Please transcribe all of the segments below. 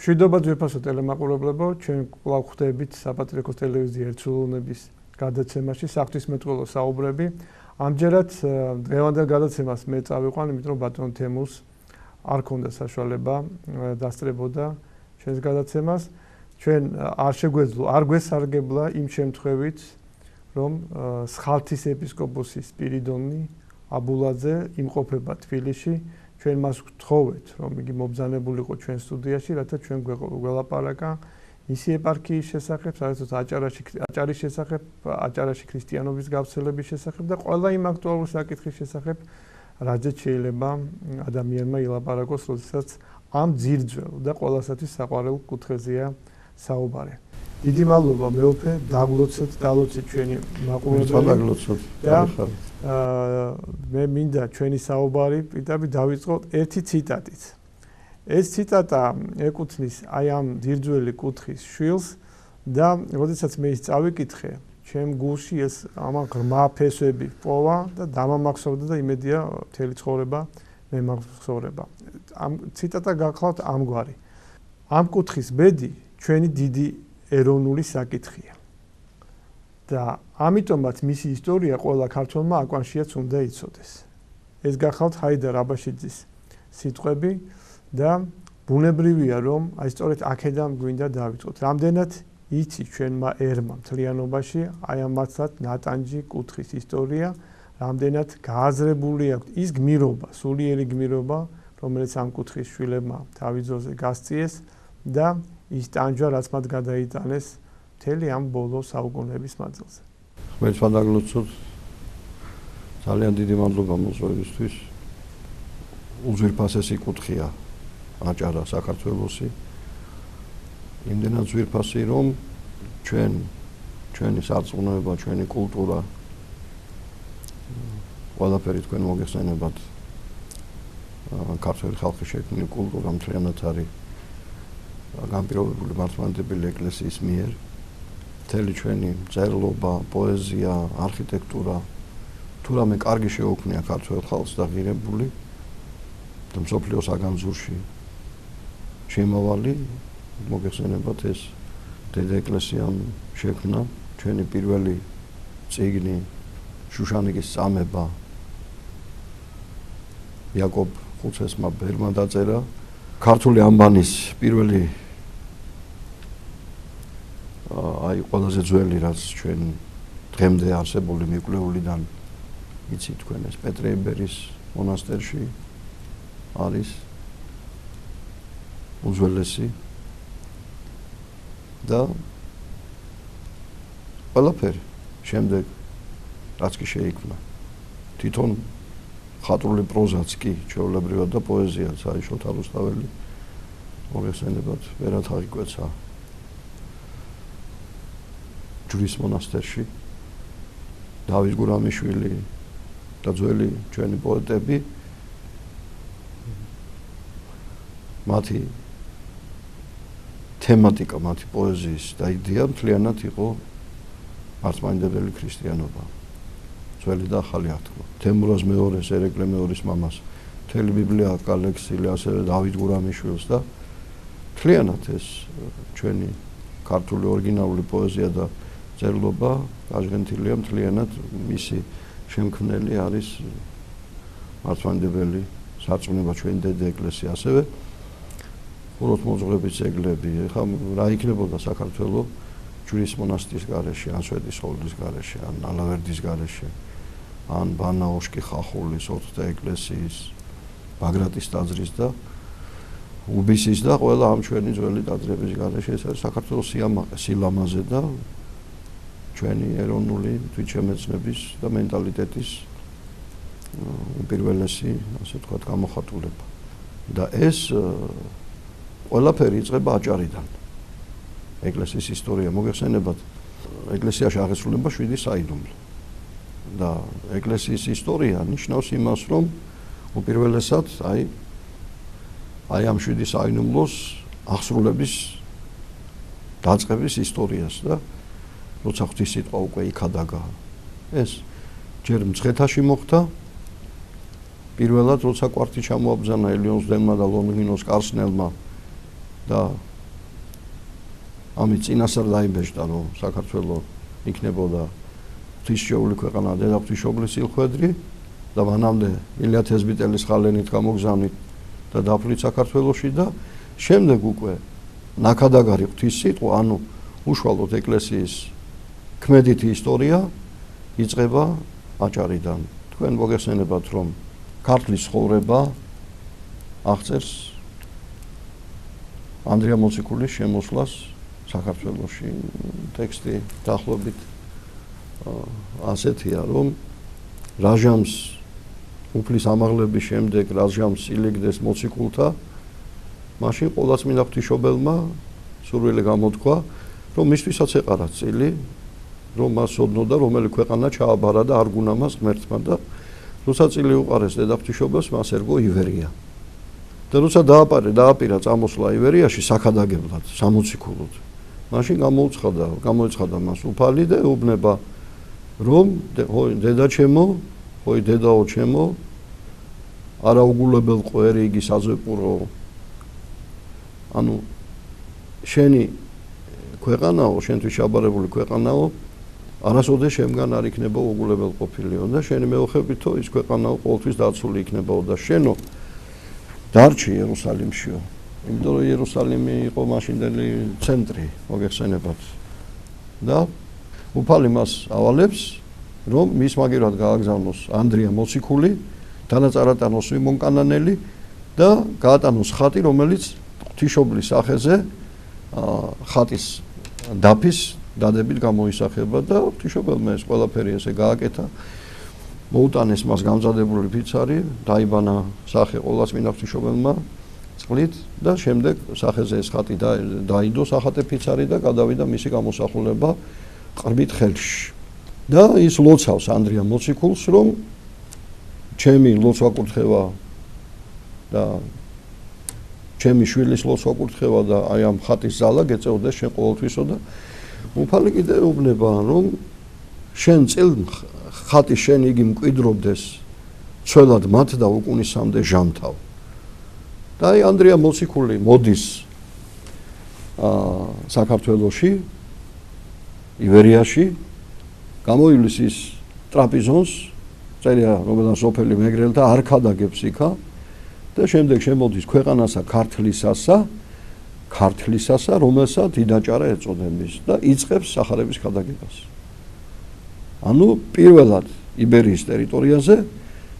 მშვიდობა ძვირფასო ტელემაყურებლებო, ჩვენ კვლავ ხვდებით საპატრიარქოს ტელევიზიის ერთსულოვნების გადაცემაში საღვთისმეტყველო საუბრები. ამჯერად დღევანდელ გადაცემას მე წავიყვან, იმიტომ რომ ბატონ თემურს არ ქონდა საშუალება დასწრებოდა ჩვენს გადაცემას. ჩვენ არ გვესარგებლა იმ შემთხვევით, რომ სხალთის ეპისკოპოსი სპირიდონი აბულაძე იმყოფება თბილისში. ჩვენ მას ვთხოვეთ, რომ იგი მობრძანებულიყო ჩვენ სტუდიაში, რათა ჩვენ გველაპარაკა ისი ეპარქიის შესახებ, საერთოდ აჭარის შესახებ, აჭარაში ქრისტიანობის გავრცელების შესახებ და ყველა იმ აქტუალური საკითხის შესახებ, რაზეც შეიძლება ადამიანმა ილაპარაკოს, როდესაც ამ ძირძველ და ყველასათვის საყვარელ კუთხეზეა საუბარი. დიდი მადლობა მეუფე, დაგლოცეთ ჩვენი მაყურებელი. მე მინდა ჩვენი საუბარი პირდაპირ დავიწყოთ ერთი ციტატით. ეს ციტატა ეკუთვნის აი ამ ძირძველი კუთხის შვილს და როდესაც მე ის წავიკითხე, ჩემ გულში ეს ამა ღრმა ფესვები პოვა და დამამახსოვრდა და იმედია მთელი ცხოვრება მე მახსოვრება. ამ ციტატა გახლავთ ამგვარი. ამ კუთხის ბედი ჩვენი დიდი ეროვნული საკითხია. და ამიტომაც მისი ისტორია ყველა ქართველმა აკვანშიაც უნდა იცოდეს. ეს გახლავთ ჰაიდარ აბაშიძის სიტყვები და ბუნებრივია რომ აი სწორედ აქედან გვინდა დავიწყოთ. რამდენად იცი ჩვენმა ერმა მთლიანობაში აი ამ მართლაც ნატანჯი კუთხის ისტორია, რამდენად გააზრებული აქვს ის გმირობა, სულიერი გმირობა, რომელიც ამ კუთხის შვილებმა თავიძოზე გასწიეს და ის ტანჯვა რაც მათ გადაიტანეს მთელი ამ ბოლო საუკუნეების მანძილზე. ხმელს ვადაგლოცოთ. ძალიან დიდი მადლობა მოსვლებისთვის. უძვირფასესი კუთხია აჭარა საქართველოსი. იმდენად ძვირფასი რომ ჩვენი სარწმუნოება, ჩვენი კულტურა ყველაფერი თქვენ მოგეხსენებათ. ქართველი ხალხის შექმნილი კულტურა მთლიანად არის განპირობებული მართლმადიდებელი ეკლესიის მიერ. მთელი ჩვენი წერლობა, პოეზია, არქიტექტურა თუ რამე კარგი შეუქმნია ქართველ ხალხს და ღირებული და მსოფლიოს აგამზურში შემავალი მოგეხსენებათ ეს დედა ეკლესიამ შექმნა ჩვენი პირველი წიგნი შუშანიკის წამება იაკობ ხუცესმა ბერმა დაწერა ქართული ანბანის პირველი აი ყველაზე ძველი რაც ჩვენ დღემდე არსებული მიკვლეულიდან იცით თქვენ ეს პეტრეიბერის მონასტერში არის უძველესი და ყველაფერი შემდეგ რაც კი შეიქმნა თვითონ ხატრული პროზაც კი ჩვეულებრივად და პოეზიაც აი შოთა რუსთაველი მოგეხსენებათ ვერათ აღიკვეცა ჯვრის მონასტერში დავით გურამიშვილი და ძველი ჩვენი პოეტები მათი თემატიკა, მათი პოეზიის და იდეა მთლიანად იყო მართლმადიდებელი ქრისტიანობა. ძველი და ახალი ათქმა. თემურაზ მეორეს, ერეკლე მეორის მამას, მთელი ბიბლია კოლექცია, ასევე დავით გურამიშვილს და მთლიანად ეს ჩვენი ქართული ორიგინალური პოეზია და წერლობა აღდგენილია მთლიანად მისი შემქმნელი არის მართლმადიდებელი სარწმუნოება ჩვენი დედა ეკლესია ასევე ხუროთმოძღვრების ძეგლები ეხლა რა იქნებოდა საქართველოს ჯვრის მონასტრის გარეშე ან სვეტის ხოლდის გარეშე ან ალავერდის გარეშე ან ბანაოშკი ხახულის ოთხთა ეკლესიის ბაგრატის ტაძრის და უბისის და ყველა ამ ჩვენი ძველი ტაძრების გარეშე ეს არის საქართველოს სილამაზე და ჩვენი ეროვნული თვითშემეცნების და მენტალიტეტის უპირველესი, ასე ვთქვათ, გამოხატულება. და ეს ყველაფერი იწყება აჭარიდან. ეკლესიის ისტორია მოგეხსენებათ, ეკლესიაში აღესრულება 7 საიდუმლო. და ეკლესიის ისტორია ნიშნავს იმას, რომ უპირველესად აი ამ 7 საიდუმლოს აღსრულების დაწყების ისტორიას და როცა ღვთისმეტყვა უკვე იქადაგა ეს ჯერ მცხეთაში მოხდა პირველად როცა კვართი ჩამოაბრძანა ელიონს დემმა და ლონგინოს კარსნელმა და ამით წინასწარ დაიბეჭდა, რომ საქართველო იქნებოდა ღვთისმშობლის ქვეყანა, დედაღვთისმშობლის სილხვედრი და მანამდე ილია თესბიტელის ხალენით გამოგზავნით და დაფლით საქართველოში და შემდეგ უკვე ნაქადაგარი ღვთის სიტყვა, ანუ უშუალოდ ეკლესიის ქმედითი ისტორია იწყება აჭარიდან. თქვენ მოგეხსენებათ, რომ ქართლის ცხოვრება აღწერს ანდრია მოციქულის შემოსვლას საქართველოში. ტექსტი დაახლოებით ასეთია, რომ რაჟამს უფლის ამაღლების შემდეგ რაჟამს ილეგდეს მოციქულთა, მაშინ ყოვლადწმინდა ღვთისმშობელმა სურვილი გამოთქვა, რომ მისთვისაც ეყარა წილი, რომ მას ოდნოდა რომელი ქვეყანა ჩააბარა და არ გუნა მას ღმერთმა და როცა წილი უყარეს დედაღვთისმშობელს, მას ერგო ივერია. და როცა დააპირა წამოსვლა ივერიაში საქადაგებლად, სამოციქულოდ, მაშინ გამოიცხადა მას უფალი და ეუბნება, რომ დედა ჩემო, ой დედაო ჩემო, არაუგულებელ ყვერი იგი საზეპურო, ანუ შენი ქვეყანაო, შენთვის ჩაბარებული ქვეყანაო, არასოდეს შემგან არ იქნება უგულებელ ყოფილიო და შენი მეოხებითო ის ქვეყანაო ყოველთვის დაცული იქნებაო და შენო დარჩი იერუსალიმშიო. იმიტომ რომ იერუსალიმი იყო მაშინდელი ცენტრი, მოგეხსენებათ. და უფალი მას ავალებს, რომ მის მაგივრად გააგზავნოს ანდრია მოციქული, დანაწარატანოს მონკანანელი და გაატანოს ხატი, რომელიც ღვთისმშობლის სახეზე ხატის დაფის დადებით გამოისახება და ღვთისმშობელმა ეს ყველაფერი ესე გააკეთა. მოუტანეს მას გამზადებული ფიცარი, დაიბანა სახე ყოვლადწმინდა ღვთისმშობელმა წყლით და შემდეგ სახეზე ეს ხატი დაიდო სახატე ფიცარი და გადავიდა მისი გამოსახულება ყრბით ხელში. და ის ლოცავს ანდრია მოციქულს, რომ ჩემი ლოცვა კურთხევა და ჩემი შვილის ლოცვა კურთხევა და აი ამ ხატის ზალა გეწეოდეს შენ ყოველთვისო და უფალი კიდე ეუბნება, რომ შენ წილ ხატის შენ იგი მკვიდრობდეს ცველად მათ და უკუნისამდე ჟამთავ. და აი ანდრია მოციქული მოდის საქართველოში, ივერიაში, გამოივლის ის ტრაპიზონს, წერია რომელსაც სოფელი მეგრელთა არ ქადაგებს იქა და შემდეგ შემოდის ქვეყანასა ქართლისასა, რომელსაც დიდაჭარა ეწოდების და იწყებს სახარების ქადაგებას. ანუ პირველად იბერიის ტერიტორიაზე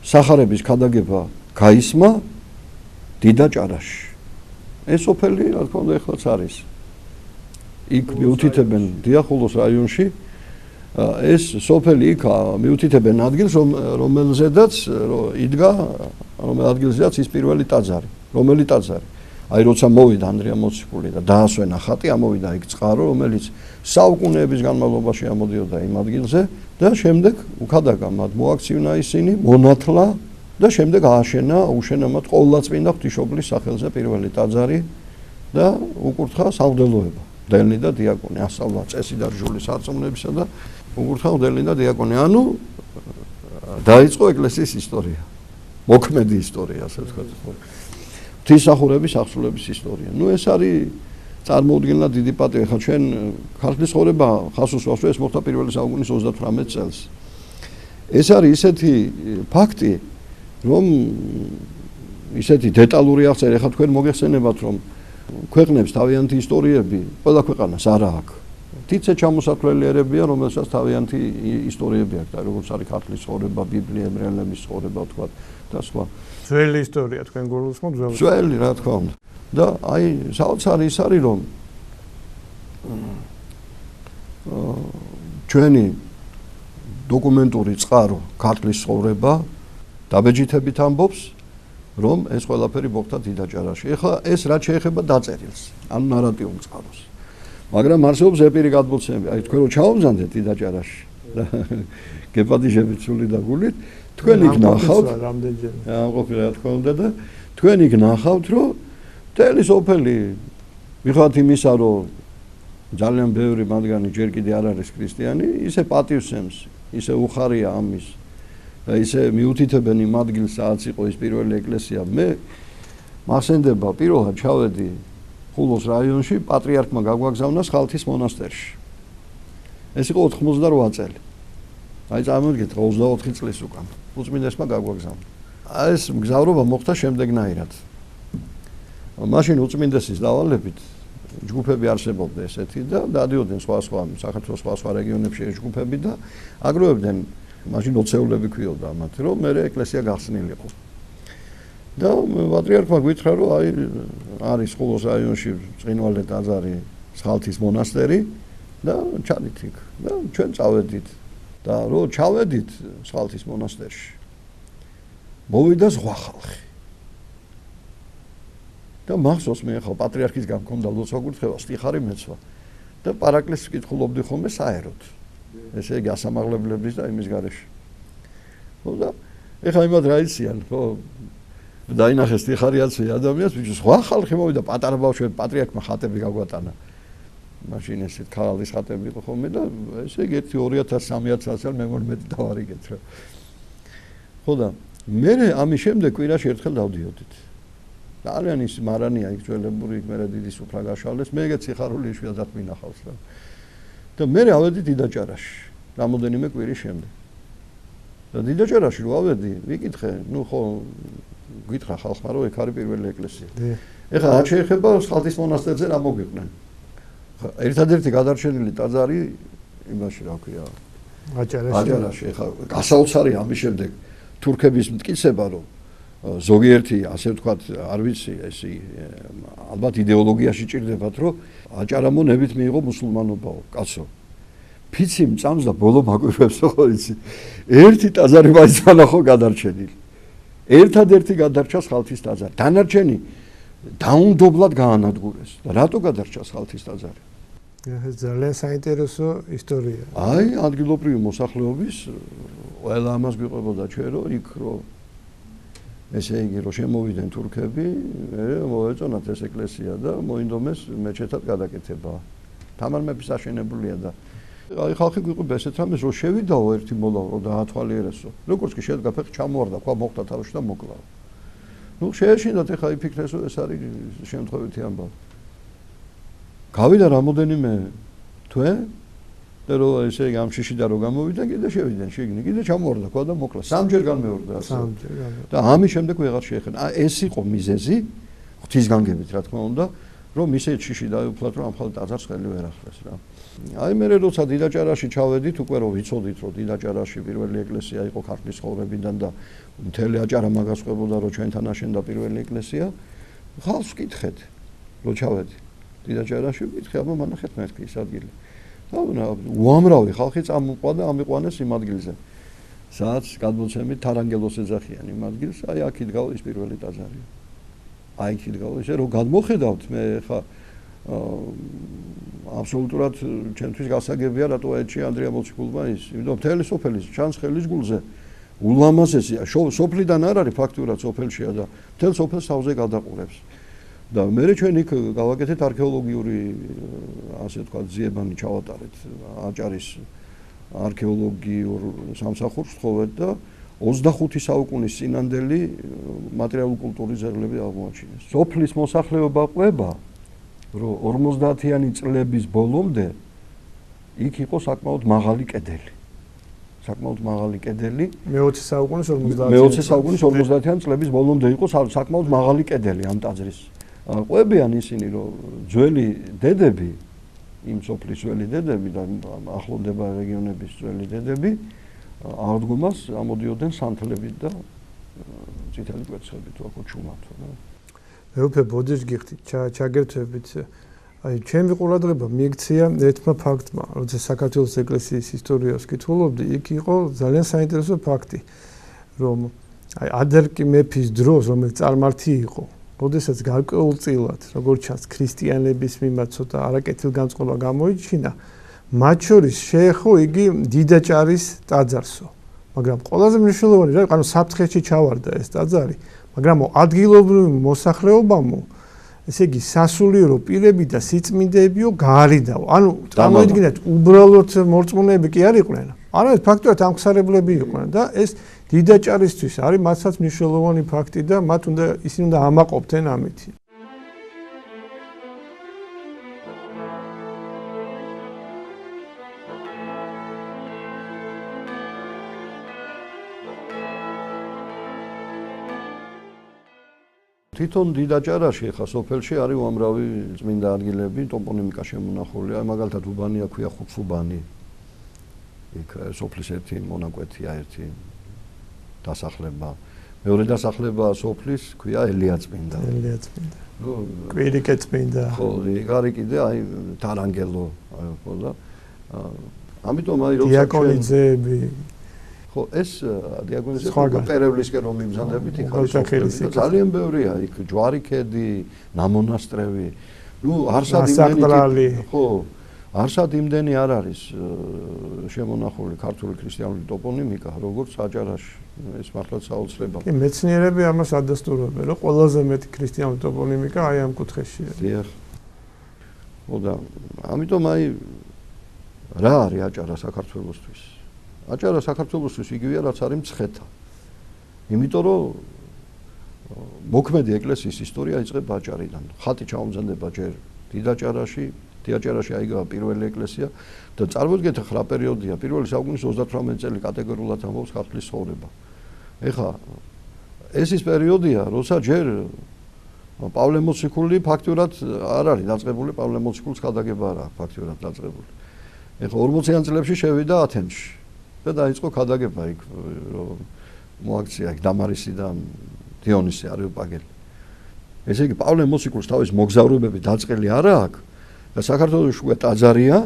სახარების ქადაგება გაისმა დიდაჭარაში. ეს სოფელი, რა თქმა უნდა, ეხლაც არის. იქ მიუთითებენ დიახულოს რაიონში ეს სოფელი იქ მიუთითებენ ადგილს, რომელზედაც იდგა, რომელ ადგილზედაც ის პირველი ტაძარი, რომელი ტაძარი. აი როცა მოვიდა ანდრია მოციქული და დაასვენა ხატი, ამოვიდა იქ წყარო, რომელიც საუკუნეების განმავლობაში ამოდიოდა იმ ადგილზე და შემდეგ უქადაგა მათ მოაქცივნა ისინი, მონათლა და შემდეგ ააშენა უშენამად ყოვლადწმინდა ღვთისმშობლის სახელზე პირველი ტაძარი და უკურთხა სამღვდელოება. მღვდელნი და დიაკონი, ასწავლა წესი და რჟული სარწმუნოებისა და უკურთხა მღვდელნი და დიაკონი. ანუ დაიწყო ეკლესიის ისტორია, მოქმედი ისტორია, ასე ვთქვათ. ღვთისმსახურების აღსრულების ისტორია. ნუ ეს არის წარმოუდგენლად დიდი პატივი. ხა ჩვენ ქართლის ცხოვრება ხას უსვავს, ეს მოხდა პირველი საუკუნის 38 წელს. ეს არის ისეთი ფაქტი, რომ ისეთი დეტალური აღწერა, ხა თქვენ მოგეხსენებათ, რომ ქვეყნებს თავიანთი ისტორიები, ყველა ქვეყანას არა აქვს. თითე ჩამოსათვლელი ერებია, რომელსაც თავიანთი ისტორიები აქვს, როგორც არის ქართლის ცხოვრება, ბიბლია, ებრაელების ცხოვრება, თქვა და სხვა. ძველი ისტორია თქვენ გულისხმობთ, ძველი, რა თქმა უნდა. და აი საოცარი ის არის, რომ ჩვენი დოკუმენტური წყარო ქართლის ცხოვრება დაბეჯითებით ამბობს, რომ ეს ყველაფერი მოხდა დიდაჭარაში. ეხლა ეს რაც შეეხება დაწერილს, ანუ ნარატიულ წყაროს. მაგრამ არსებობს ეპირი გადმოცემები. აი თქვენ რო ჩაობზანდეთ დიდაჭარაში და გეპატიჟებით სული და გულით, თქვენ იქ ნახავთ რამდენჯერმე. ამ ყოფილი რა თქმა უნდა და თქვენ იქ ნახავთ, რომ მთელი სოფელი მიხოთ იმისა, რომ ძალიან ბევრი მათგანი ჯერ კიდე არ არის ქრისტიანი, ისე პატივსემს, ისე უხარია ამის და ისე მიუთითებენ იმ ადგილს, სადაც იყო ის პირველი ეკლესია. მე მახსენდება პირველად ჩავედი ხულოს რაიონში პატრიარქმა გაგვაგზავნა სხალთის მონასტერში. ეს იყო 88 წელი. აი წარმოგიდგენთ 24 წლის უკან. უწმინდესმა გაგვაგზავნა. ეს მგზავრობა მოხდა შემდეგნაირად. მაშინ უწმინდესის დავალებით ჯგუფები არსებობდა ესეთი და დადიოდნენ სხვა საქართველოს სხვა რეგიონებში ჯგუფები და აგროვებდნენ მაშინ ოცეულები ქვიოდა ამათ რომ მე ეკლესია გახსნილიყო. და პატრიარქმა გითხრა რომ აი არის ხულოს რაიონში წყინვალე ტაძარი სხალთის მონასტერი და ჩადით იქ და ჩვენ წავედით და რო ჩავედით სხალთის მონასტერში მოვიდა სხვა ხალხი და მახსოვს მე ხა პატრიარქის გამქონდა ლოცვა გურთხევა სტიხარი მეცვა და პარაკლისს ვკითხულობდი ხოლმე საეროდ ესე იგი ასამაღლებლებლის და იმის გარეშე ხო და ეხა იმად რა იციან ხო დაინახეს სტიხარიაცი ადამიანს ვიჩ სხვა ხალხი მოვიდა პატარა ბავშვები პატრიარქმა ხატები გაგვატანა მაშინ ესეთ ქაღალდის ხატები იყო ხოლმე და ესე იგი 2000-3000 წელი მე მომენტ დავარიგეთ რა ხო და მე ამის შემდეგ კვირაში ერთხელ დავდიოდით ძალიან ის მარანია იქ ძველებური იქ მე დიდი სუფრა გაშალეს მე ეგეც სიხარული იშვიათად მინახავს რა და მე ავედი დიდაჭარაში რამოდენიმე კვირის შემდეგ და დიდაჭარაში რო ავედი ვიკითხე ნუ ხო გითხრა ხალხმა რომ ეგ არის პირველი ეკლესია ეხლა არ შეიძლება სხალთის მონასტერზე რა მოგვიყვნენ ერთადერთი გადარჩენილი ტაძარი იმაში რა ქვია აჭარაში ეხლა გასაოცარი ამის შემდეგ თურქების მტკიცება რომ ზოგიერთი ასე ვთქვათ არ ვიცი ესე ალბათ იდეოლოგიაში ჭირდებათ რომ აჭარამონებით მიიღო მუსულმანობაო კაცო ფიცი მწამს და ბოლო მაკვირვებს ხო იცი ერთი ტაძარი მაინც ხო გადარჩენილი ერთადერთი გადარჩა სხალთის ტაძარი დანარჩენი დაუნდობლად გაანადგურეს და რატო გადარჩა სხალთის ტაძარი ეს ძალიან საინტერესო ისტორია აი ადგილობრივი მოსახლეობის ყველა ამას გვიყვებოდა ჩვენ რომ იქ რომ ესე იგი რომ შემოვიდნენ თურქები მოეწონათ ეს ეკლესია და მოინდომეს მეჩეთად გადაკეთება თამარ მეფის აშენებულია და აი ხალხი გვიყვება ესეთ რამეს რომ შევიდაო ერთი მოლავ რომ დაათვალიერესო როგორც კი შედგა ფეხი ჩამოვარდა ყვა მოხდა თავში და მოკლა ნუ შეეშინდათ ეხა იფიქრეს რომ ეს არის შემთხვევითი ამბავი გავიდა რამოდენიმე თვე და რომ ესე იგი ამ შიშიდან რომ გამოვიდა კიდე შევიდნენ შიგნით კიდე ჩამოვარდა ყვა და მოკლა სამჯერ განმეორდა ასე და ამის შემდეგ ვეღარ შეეხება ეს იყო მიზეზი ღვთისგანგებით რა თქმა უნდა რომ ისეთ შიში დაეუფლათ რომ ამ ხალხ ტაძარს ხელი ვერ ახლეს რა აი მე როცა დიდაჭარაში ჩავედით უკვე რომ ვიცოდით რომ დიდაჭარაში პირველი ეკლესია იყო ქართლის ცხოვრებიდან და მთელი აჭარა მაგას ყვებოდა რომ ჩვენთან აშენდა პირველი ეკლესია ხალხს ვკითხეთ რომ ჩავედი დიდაჭარაში ვკითხე აბა მანახეთ მეთქი ის ადგილი და უამრავი ხალხი წამოყვა და ამიყვანეს იმ ადგილზე სადაც გადმოცემით თარანგელოს ეძახიან იმ ადგილს აი აქ იდგა ის პირველი ტაძარი აი იქ იდგა ესე რომ გადმოხედავთ მე ხა აბსოლუტურად ჩემთვის გასაგებია რატო აეჩი ანდრია მოციქულმა ის იმიტომ მთელი სოფელის ჩანს ხელის გულზე ულამაზესია სოფლიდან არ არის ფაქტურად სოფელშია და მთელ სოფელს თავზე გადაყურებს და მე ჩვენ იქ გავაკეთეთ არქეოლოგიური ასე ვთქვათ ძიებანი ჩავატარეთ აჭარის არქეოლოგიურ სამსახურს თხოვეთ და 25 საუკუნის წინანდელი მატერიალური კულტურის ძეგლები აღმოაჩინეს სოფლის მოსახლეობა ყვება რომ 50-იანი წლების ბოლომდე იქ იყო საკმაოდ მაღალი კედელი. საკმაოდ მაღალი კედელი. მე-20 საუკუნის 50-იანი წლების ბოლომდე იყო საკმაოდ მაღალი კედელი ამ ტაძრის. ყვებიან ისინი რომ ძველი დედები, იმ სოფლის ძველი დედები და ახლონდება რეგიონების ძველი დედები აღდგომას ამოდიოდნენ სანთლებით და წითელი კვერცხებით თუ აქ ჩუმად რა. მე უფრო ბოდიშ გიხდით ჩაგერთვებით აი ჩემი ყურადღება მიიქცია ერთმა ფაქტმა როცა საქართველოს ეკლესიის ისტორიას კითხულობდი იქ იყო ძალიან საინტერესო ფაქტი რომ აი ადერკი მეფის დროს რომელიც წარმართი იყო როდესაც გარკვეულწილად როგორც ჩანს ქრისტიანების მიმართ ცოტა არაკეთილგანწყობა გამოიჩინა მათ შორის შეეხო იგი დიდაჭარის ტაძარსო მაგრამ ყველაზე მნიშვნელოვანი რა ანუ საფრთხეში ჩავარდა ეს ტაძარი მაგრამ ადგილობრივი მოსახლეობამ ესე იგი სასულიერო პირები და სიწმინდეებიო გაარიდაო ანუ წარმოიდგინეთ უბრალოდ მორწმუნეები კი არ იყვნენ არამედ ფაქტობრივად ამხსარებლები იყვნენ და ეს დიდაჭარისთვის არის მათაც მნიშვნელოვანი ფაქტი და მათ უნდა ისინი უნდა ამაყობდნენ ამით თვითონ დიდაჭარაში ხა სოფელში არის უამრავი წმინდა ადგილები, ტოპონიმიკა შემონახულია. მაგალითად უბანია ქვია ხუთუბანი. იქ სოფლის ერთი მონაკვეთია ერთი დასახლება. მეორე დასახლება სოფლის ქვია ელიაწმინდა. ელიაწმინდა. კვირიკეწმინდა. ხო, იქ არის კიდე აი თარანგელო, ხო და ამიტომ აი როცა დიაკონიძეები ხო ეს დიაკონიძეები პერევლისკენ რომ იმზადებით იქ არის ძალიან ბევრია იქ ჯვარიქედი, ნამონასტრევი. ნუ არსად ხო არსად იმდენი არ არის შემონახული ქართული ქრისტიანული ტოპონიმიკა როგორც აჭარაში ეს მართლაც საოცრებაა. კი მეცნიერები ამას ადასტურებენ რომ ყველაზე მეტი ქრისტიანული ტოპონიმიკა აი ამ კუთხეშია. დიახ. ხო და ამიტომ აი რა არის აჭარა საქართველოსთვის? აჭარა საქართველოსთვის იგივეა რაც არის მცხეთა. იმიტომ რომ მოქმედი ეკლესიის ისტორია იწყება აჭარიდან. ხატი ჩაუმზადება ჯერ დიდაჭარაში დიაჭარაში აიგა პირველი ეკლესია და წარმოიდგინეთ ახლა რა პერიოდია პირველი საუკუნის 38 წელი კატეგორიულად ამბობს ქართლის ცხოვრება. ეხლა ეს ის პერიოდია, როცა ჯერ პავლე მოციქული ფაქტურად არ არის დაწყებული, პავლე მოციქულის ქადაგება არა ფაქტურად დაწყებული. ეხლა 40-იან წლებში შევიდა ათენში და დაიწყო ქადაგება იქ რომ მოაქცია იქ დამარისი და დიონისი არეოპაგელი. ესე იგი პავლე მოციქულს თავის მოგზაურობები დაწყილი არა აქვს და საქართველოს უკვე ტაძარია,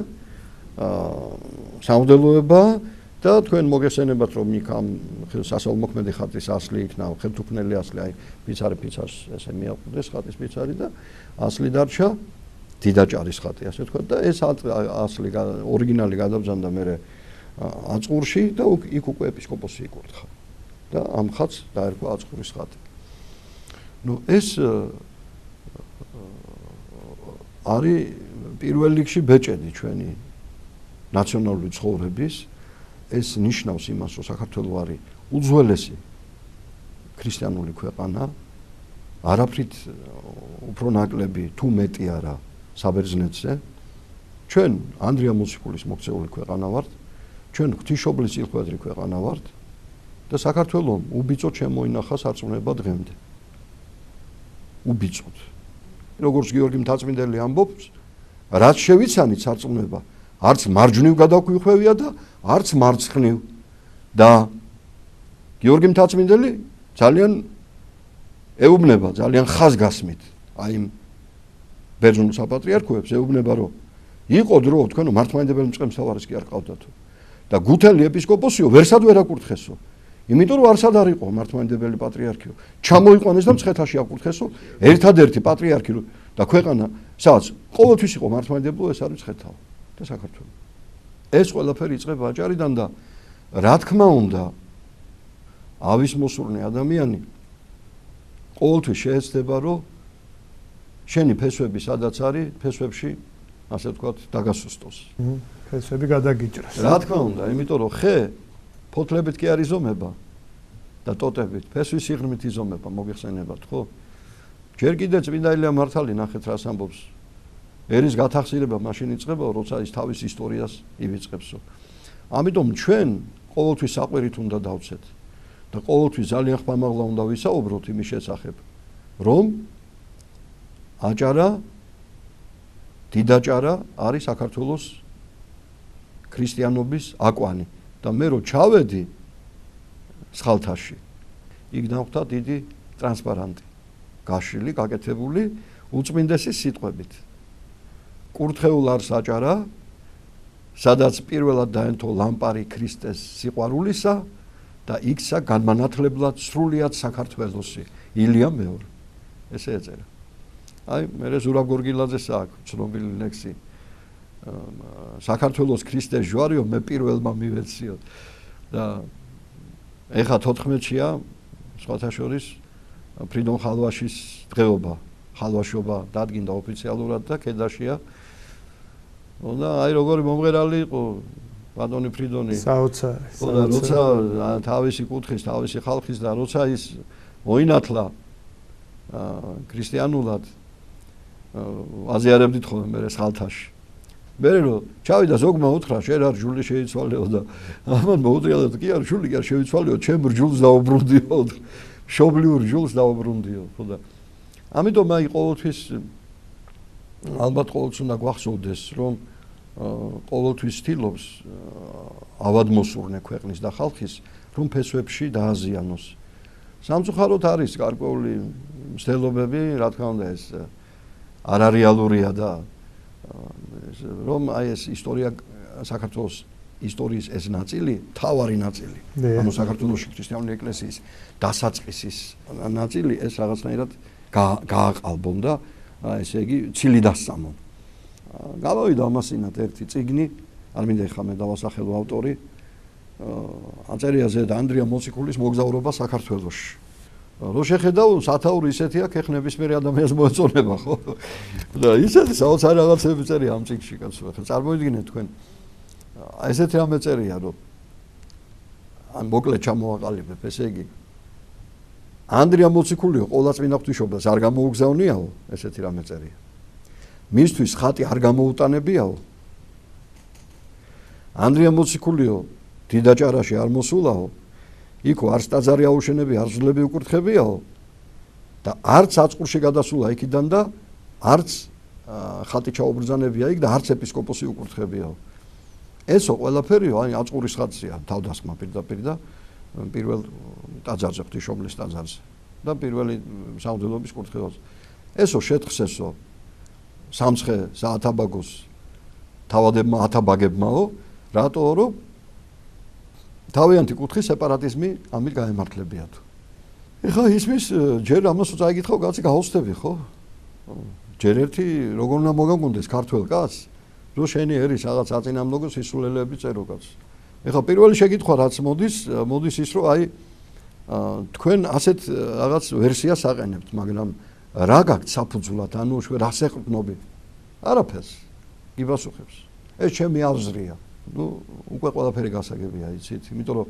სამღვდელოება და თქვენ მოგესწენებათ რომ იქ ამ სასალმოქმედი ხატის ასლი იქნა, ხელთუქმნელი ასლი, აი ფიცარს ესე მიაყუდეს ხატის ფიცარი და ასლი დარჩა დიდაჭარის ხატი, ასე თქვა და ეს ასლი ორიგინალი გადაბრძანდა მერე აწყურში და იქ უკვე ეპისკოპოსი იკურთხა და ამ ხატს დაერქვა აწყურის ხატი. ნუ ეს არის პირველ რიგში ბეჭედი ჩვენი ნაციონალური ცხოვრების ეს ნიშნავს იმას რომ საქართველო არის უძველესი ქრისტიანული ქვეყანა არაფრით უფრო ნაკლები თუ მეტი არა საბერძნეთზე ჩვენ ანდრია მოციქულის მოქცეული ქვეყანა ვართ ჩვენ ღვთისმშობლის სიყვარული ქვეყანა ვართ და საქართველოს უბიწოდ შემოინახა სარწმუნება დღემდე უბიწოდ როგორც გიორგი მთაწმინდელი ამბობს რაც შევიცანით სარწმუნება არც მარჯვნივ გადაგვიხვევია და არც მარცხნივ და გიორგი მთაწმინდელი ძალიან ეუბნება ძალიან ხაზგასმით აი იმ ბერძნულ საპატრიარქოებს ეუბნება რომ იყო დრო თქვენო მართლმადიდებელი მწყემსთავარის კი არ ყავდათო და გუთელი ეპისკოპოსიო ვერსად ვერ აკურთხესო იმიტომ რომ არსად არ იყო მართლმადიდებელი პატრიარქიო ჩამოიყვანეს და მცხეთაში აკურთხესო ერთადერთი პატრიარქი და ქვეყანა სადაც ყოველთვის იყო მართლმადიდებლო ეს არის მცხეთაო და საქართველო ეს ყველაფერი იწყება აჭარიდან და რა თქმა უნდა ავის მოსურნე ადამიანი ყოველთვის შეეცდება რომ შენი ფესვები სადაც არის ფესვებში ასე ვთქვათ დაგასუსტოს ფესვები გადაგიჭრას რა თქმა უნდა იმიტომ რომ ხე ფოთლებით კი არ იზომება და ტოტებით ფესვის სიღრმით იზომება მოგეხსენებათ ხო ჯერ კიდე წმინდა ილია მართალი ნახეთ რას ამბობს ერის გათახსირება მაშინ იწყება როცა ის თავის ისტორიას ივიწყებსო ამიტომ ჩვენ ყოველთვის საყვირით უნდა დავცეთ და ყოველთვის ძალიან ხმამაღლა უნდა ვისაუბროთ იმის შესახებ რომ აჭარა დიდაჭარა არის საქართველოს ქრისტიანობის აკვანი და მე რო ჩავედი სხალთაში იქ დავხვდა დიდი ტრანსპარანტი გაშლილი გაკეთებული უწმინდესის სიტყვებით კურთხეულ არს აჭარა სადაც პირველად დაენთო ლამპარი ქრისტეს სიყვარულისა და იქსა განმანათლებლად სრულიად საქართველოსი ილია მეორე ესე ეწერა აი მე ზურაბ გორგილაძეს აქვს ცნობილი ლექსი საქართველოს ქრისტეს ჯვარიო მე პირველმა მივეციო და ეხა 14-ია სხვათა შორის ფრიდონ ხალვაშის დღეობა ხალვაშობა დადგინდა ოფიციალურად და ქედაშია და აი როგორი მომღერალი იყო ბატონი ფრიდონი საოცარი და როცა თავისი კუთხის თავისი ხალხის და როცა ის მოინათლა ქრისტიანულად აზიარებდით ხოლმე მე სხალთაში მე რომ ჩავიდა ზოგმა უთხრა შენ არ ჯული შეიცვალეო და ამან მოუწიადა კი არ ჯული კი არ შეიცვალეო ჩემ რჯულს დაუბრუნდიო მშობლიურ რჯულს დაუბრუნდიო ხო და ამიტომ აი ყოველთვის ალბათ ყოველთვის უნდა გვახსოვდეს, რომ ყოველთვის ცდილობს ავადმოსურნე ქვეყნის და ხალხის, რომ ფესვებში დააზიანოს. სამწუხაროდ არის გარკვეული მცდელობები, რა თქმა უნდა ეს არარეალურია და რომ აი ეს ისტორია საქართველოს ისტორიის ეს ნაწილი, თავარი ნაწილი, ანუ საქართველოში ქრისტიანული ეკლესიის დასაწყისის ნაწილი ეს რაღაცნაირად გააყალბონ და ესე იგი ცილი დასწამონ. გავავიდა ამასინათ ერთი წიგნი, არ მინდა ეხლა მე დავასახელო ავტორი, აწერია ზედ ანდრია მოციქულის მოგზაურობა საქართველოში. რო შეხედავ სათაური ისეთი აქვს, ეხნებისმიერ ადამიანს მოეწონება, ხო? და ისეთი საოცარ რაღაცები წერია ამ წიგნში, კაცო, ხა წარმოიდგინეთ თქვენ. ესეთი რამე წერია, რომ ან მოკლედ ჩამოაყალიბებ, ესე იგი ანდრია მოციქულიო ყოვლადწმინდა ღვთისმშობლას არ გამოუგზავნიაო, ესეთი რამე წერია. მისთვის ხატი არ გამოუტანებიაო. ანდრია მოციქულიო დიდაჭარაში არ მოსულაო. იქო არც ტაძარი აუშენებია, არც ძლები უკურთხებიაო და არც აწყურში გადასულა იქიდან და არც ხატი ჩაუბრძანებია იქ და არც ეპისკოპოსი უკურთხებიაო. ესო ყველაფერიო, აი აწყურის ხატია თავდასხმა პირდაპირ და პირველ ტაძარზე, ღვთისმშობლის ტაძარზე და პირველი სამღვდელობის კურთხეველზე. ესო შეთხსესო სამცხე საათაბაგოს თავადებმა ათაბაგებმაო, რატო რომ თავიანთი კუთხის სეპარატიზმი ამით გაემართლებიათ. ეხლა ისმის ჯერ ამას წაიკითხავ კაცი გაოცდები ხო? ჯერ ერთი როგორ უნდა მოგაგუნდეს ქართველ კაცს, რომ შენი ერის რაღაც აწინამლოგო სისულელეები წერო კაცს. ეხლა პირველი შეკითხვა რაც მოდის ის რომ აი თქვენ ასეთ რაღაც ვერსიას აყენებთ, მაგრამ რა გაქვთ საფუძვლად, ანუ რას ეყრდნობთ? არაფერს. იბასუხებს. ეს ჩემი აზრია. ну უკვე ყველაფერი გასაგებია, იცით, იმიტომ რომ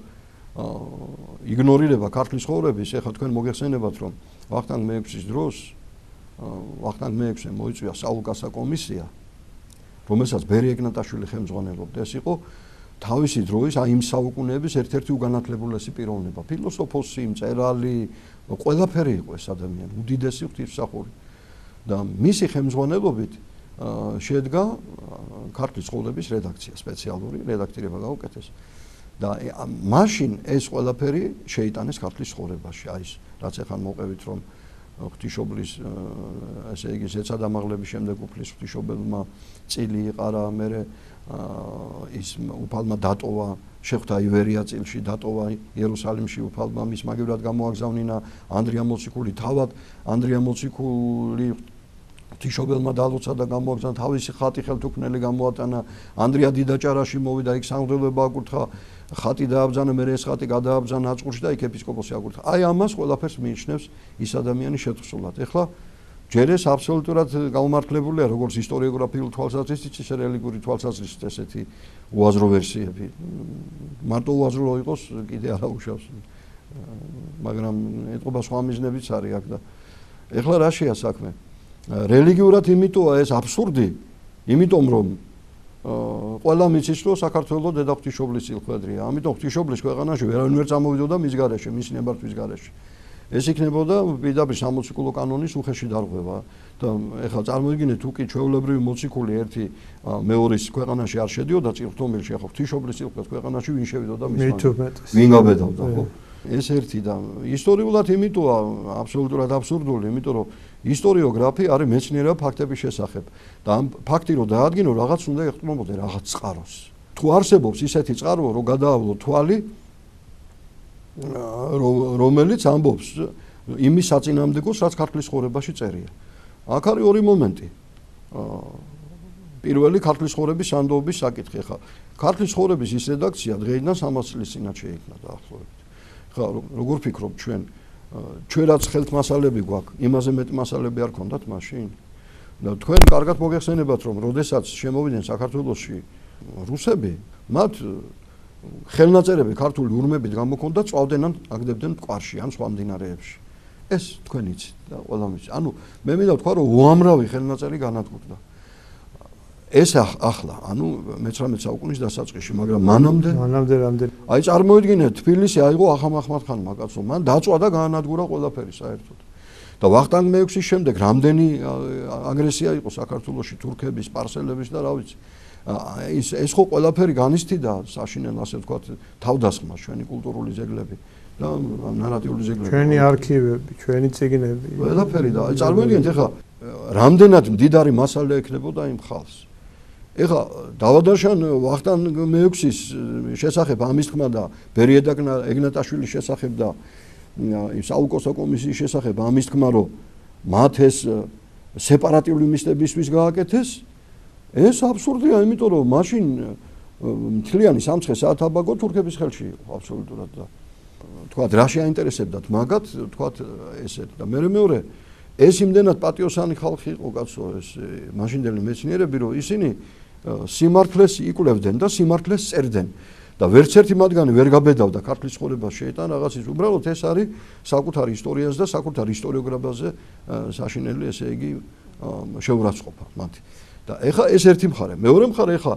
იგნორირება ქართლის ცხოვრების, ეხლა თქვენ მოგეხსენებათ, რომ ვახტანგ მე-6-ის დროს ვახტანგ მე-6-ე მოიწვია საულკასა კომისია, რომელსაც ბერი ეგნატაშვილი ხელმძღვანელობდა. ეს იყო თავისი დროის აი იმ საუკუნეების ერთ-ერთი უგანათლებულესი პიროვნება, ფილოსოფოსი, მწერალი, ყველაფერი იყო ეს ადამიანი, უდიდესი ღვთისმსახური. და მისი ხელმძღვანელობით შედგა ქართლის ცხოვრების რედაქცია, სპეციალური რედაქტირება გაუკეთეს. და მაშინ ეს ყველაფერი შეიტანეს ქართლის ცხოვრებაში. აი ეს რაც ახლა მოყევით, რომ ღვთისმშობლის ესე იგი ზეცადამაღლების შემდეგ უფლის ღვთისმშობელმა წილი იყარა, მერე ის უფალმა დატოვა, შეხვდა ივერია წილში, დატოვა იერუსალიმში უფალმა, მის მაგივრად გამოაგზავნინა ანდრია მოციქული თავად, ანდრია მოციქული ღვთისმშობელმა დალოცა და გამოაგზავნა, თავისი ხატი ხელთუქმნელი გამოატანა, ანდრია დიდაჭარაში მოვიდა, იქ სამღვდელოება აკურთხა, ხატი დააბრძანა, მერე ეს ხატი გადააბრძანა აწყურში და იქ ეპისკოპოსი აკურთხა. აი ამას ყველაფერს მიიჩნევს ის ადამიანი შეთხსულად. ეხლა ჯერ ეს აბსოლუტურად გაუმართლებულია, როგორც ისტორიოგრაფიული თვალსაზრისით, ისე რელიგიური თვალსაზრისით ესეთი უაზრო ვერსიები. მარტო უაზრო იყოს, კიდე არა უშავს. მაგრამ ეთყობა სხვა მიზნებიც არის აქ და ეხლა რა შეა საქმე? რელიგიურად იმიტოა ეს აბსურდი, იმიტომ რომ ყველა მიცის რომ საქართველოს დედა ღვთისმშობლის წილხვედრია. ამიტომ ღვთისმშობლის ქვეყანაში ვერავინ ვერ წამოვიდოდა მის გარეშე, მის ნებართვის გარეშე. ეს იქნებოდა პირდაპირ სამოციქულო კანონის უხეში დარღვევა და ეხლა წარმოიდგინეთ თუ კი ჩვეულებრივი მოციქული ერთი მეორის ქვეყანაში არ შედიოდა წილხდომილში, ახლა ღვთისმშობლის წილხვას ქვეყანაში ვინ შევიდოდა მის მაგას? ვინ გაბედავდა ხო? ეს ერთი და ისტორიულად იმიტოა აბსოლუტურად აბსურდული, იმიტომ რომ ისტორიოგრაფი არის მეცნიერება ფაქტების შესახებ და ამ ფაქტი რომ დაადგინო რაღაც უნდა ეყრდნობოდა რაღაც წყაროს. თუ არსებობს ისეთი წყარო, რომ გადაავლო თვალი, რომელიც ამბობს იმის საწინააღმდეგოს, რაც ქართლის ცხოვრებაში წერია. აქ არის ორი მომენტი. პირველი ქართლის ცხოვრების სანდოობის საკითხი. ხა ქართლის ცხოვრების ის რედაქცია დღეიდან 300 წლის წინათ შეიქმნა დაახლოებით. ხა როგორ ფიქრობ ჩვენ რაც ხელთმასალები გვაქვს, იმაზე მეტ მასალები არ ქონდათ მაშინ? და თქვენ კარგად მოგეხსენებათ, რომ როდესაც შემოვიდნენ საქართველოში რუსები, მათ ხელნაწერები ქართული ურმებით გამოქონდა, წვავდნენ ან აგდებდნენ მტკვარში ან სხვა მდინარეებში. ეს თქვენ იცით და ყველამ იცით. ანუ მე მინდა ვთქვა, რომ უამრავი ხელნაწერი განადგურდა. ეს ახლა, ანუ მე-19 საუკუნის დასაწყისში, მაგრამ მანამდე რამდენი. აი წარმოიდგინეთ, თბილისი აიღო ახამ ახმად ხანმა კაცო, მან დაწვა და გაანადგურა ყველაფერი საერთოდ. და ვახტანგ მეექვსის შემდეგ რამდენი აგრესია იყო საქართველოში თურქების, სპარსელების და რა ვიცი. ეს ხო ყველაფერი განიცდიდა საშინელ ასე ვთქვათ თავდასხმას ჩვენი კულტურული ძეგლები და ნარატიული ძეგლები. ჩვენი არქივები, ჩვენი წიგნები. ყველაფერი და წარმოიდგინეთ ახლა რამდენად მდიდარი მასალა ექნებოდა იმ ხალხს. ეხლა დავადარშან ვახტანგ მეექვსის შესახებ ამის თქმა და ბერი ეგნატაშვილის შესახებ და საუკოსა კომისიის შესახებ ამის თქმა რომ მათ ეს სეპარატიული მისლებისთვის გააკეთეს ეს აბსურდია იმიტომ რომ მაშინ მთლიანი სამცხე საათაბაგო თურქების ხელში იყო აბსოლუტურად და თქვათ რა შეაინტერესებდათ მაგათ თქვათ ესეთ და მეორე ეს იმდენად პატიოსანი ხალხი იყო კაცო ეს მაშინდელი მეცნიერები რომ ისინი სიმართლეს იკვლევდნენ და სიმართლეს წერდნენ და ვერც ერთი მათგანი ვერ გაბედავდა ქართლის ცხოვრებას შეიტან რაღაცის უბრალოდ ეს არის საკუთარ ისტორიას და საკუთარ ისტორიოგრაფიაზე საშინელი ესე იგი შეურაცხყოფა მათი და ეხლა ეს ერთი მხარე მეორე მხარე ეხლა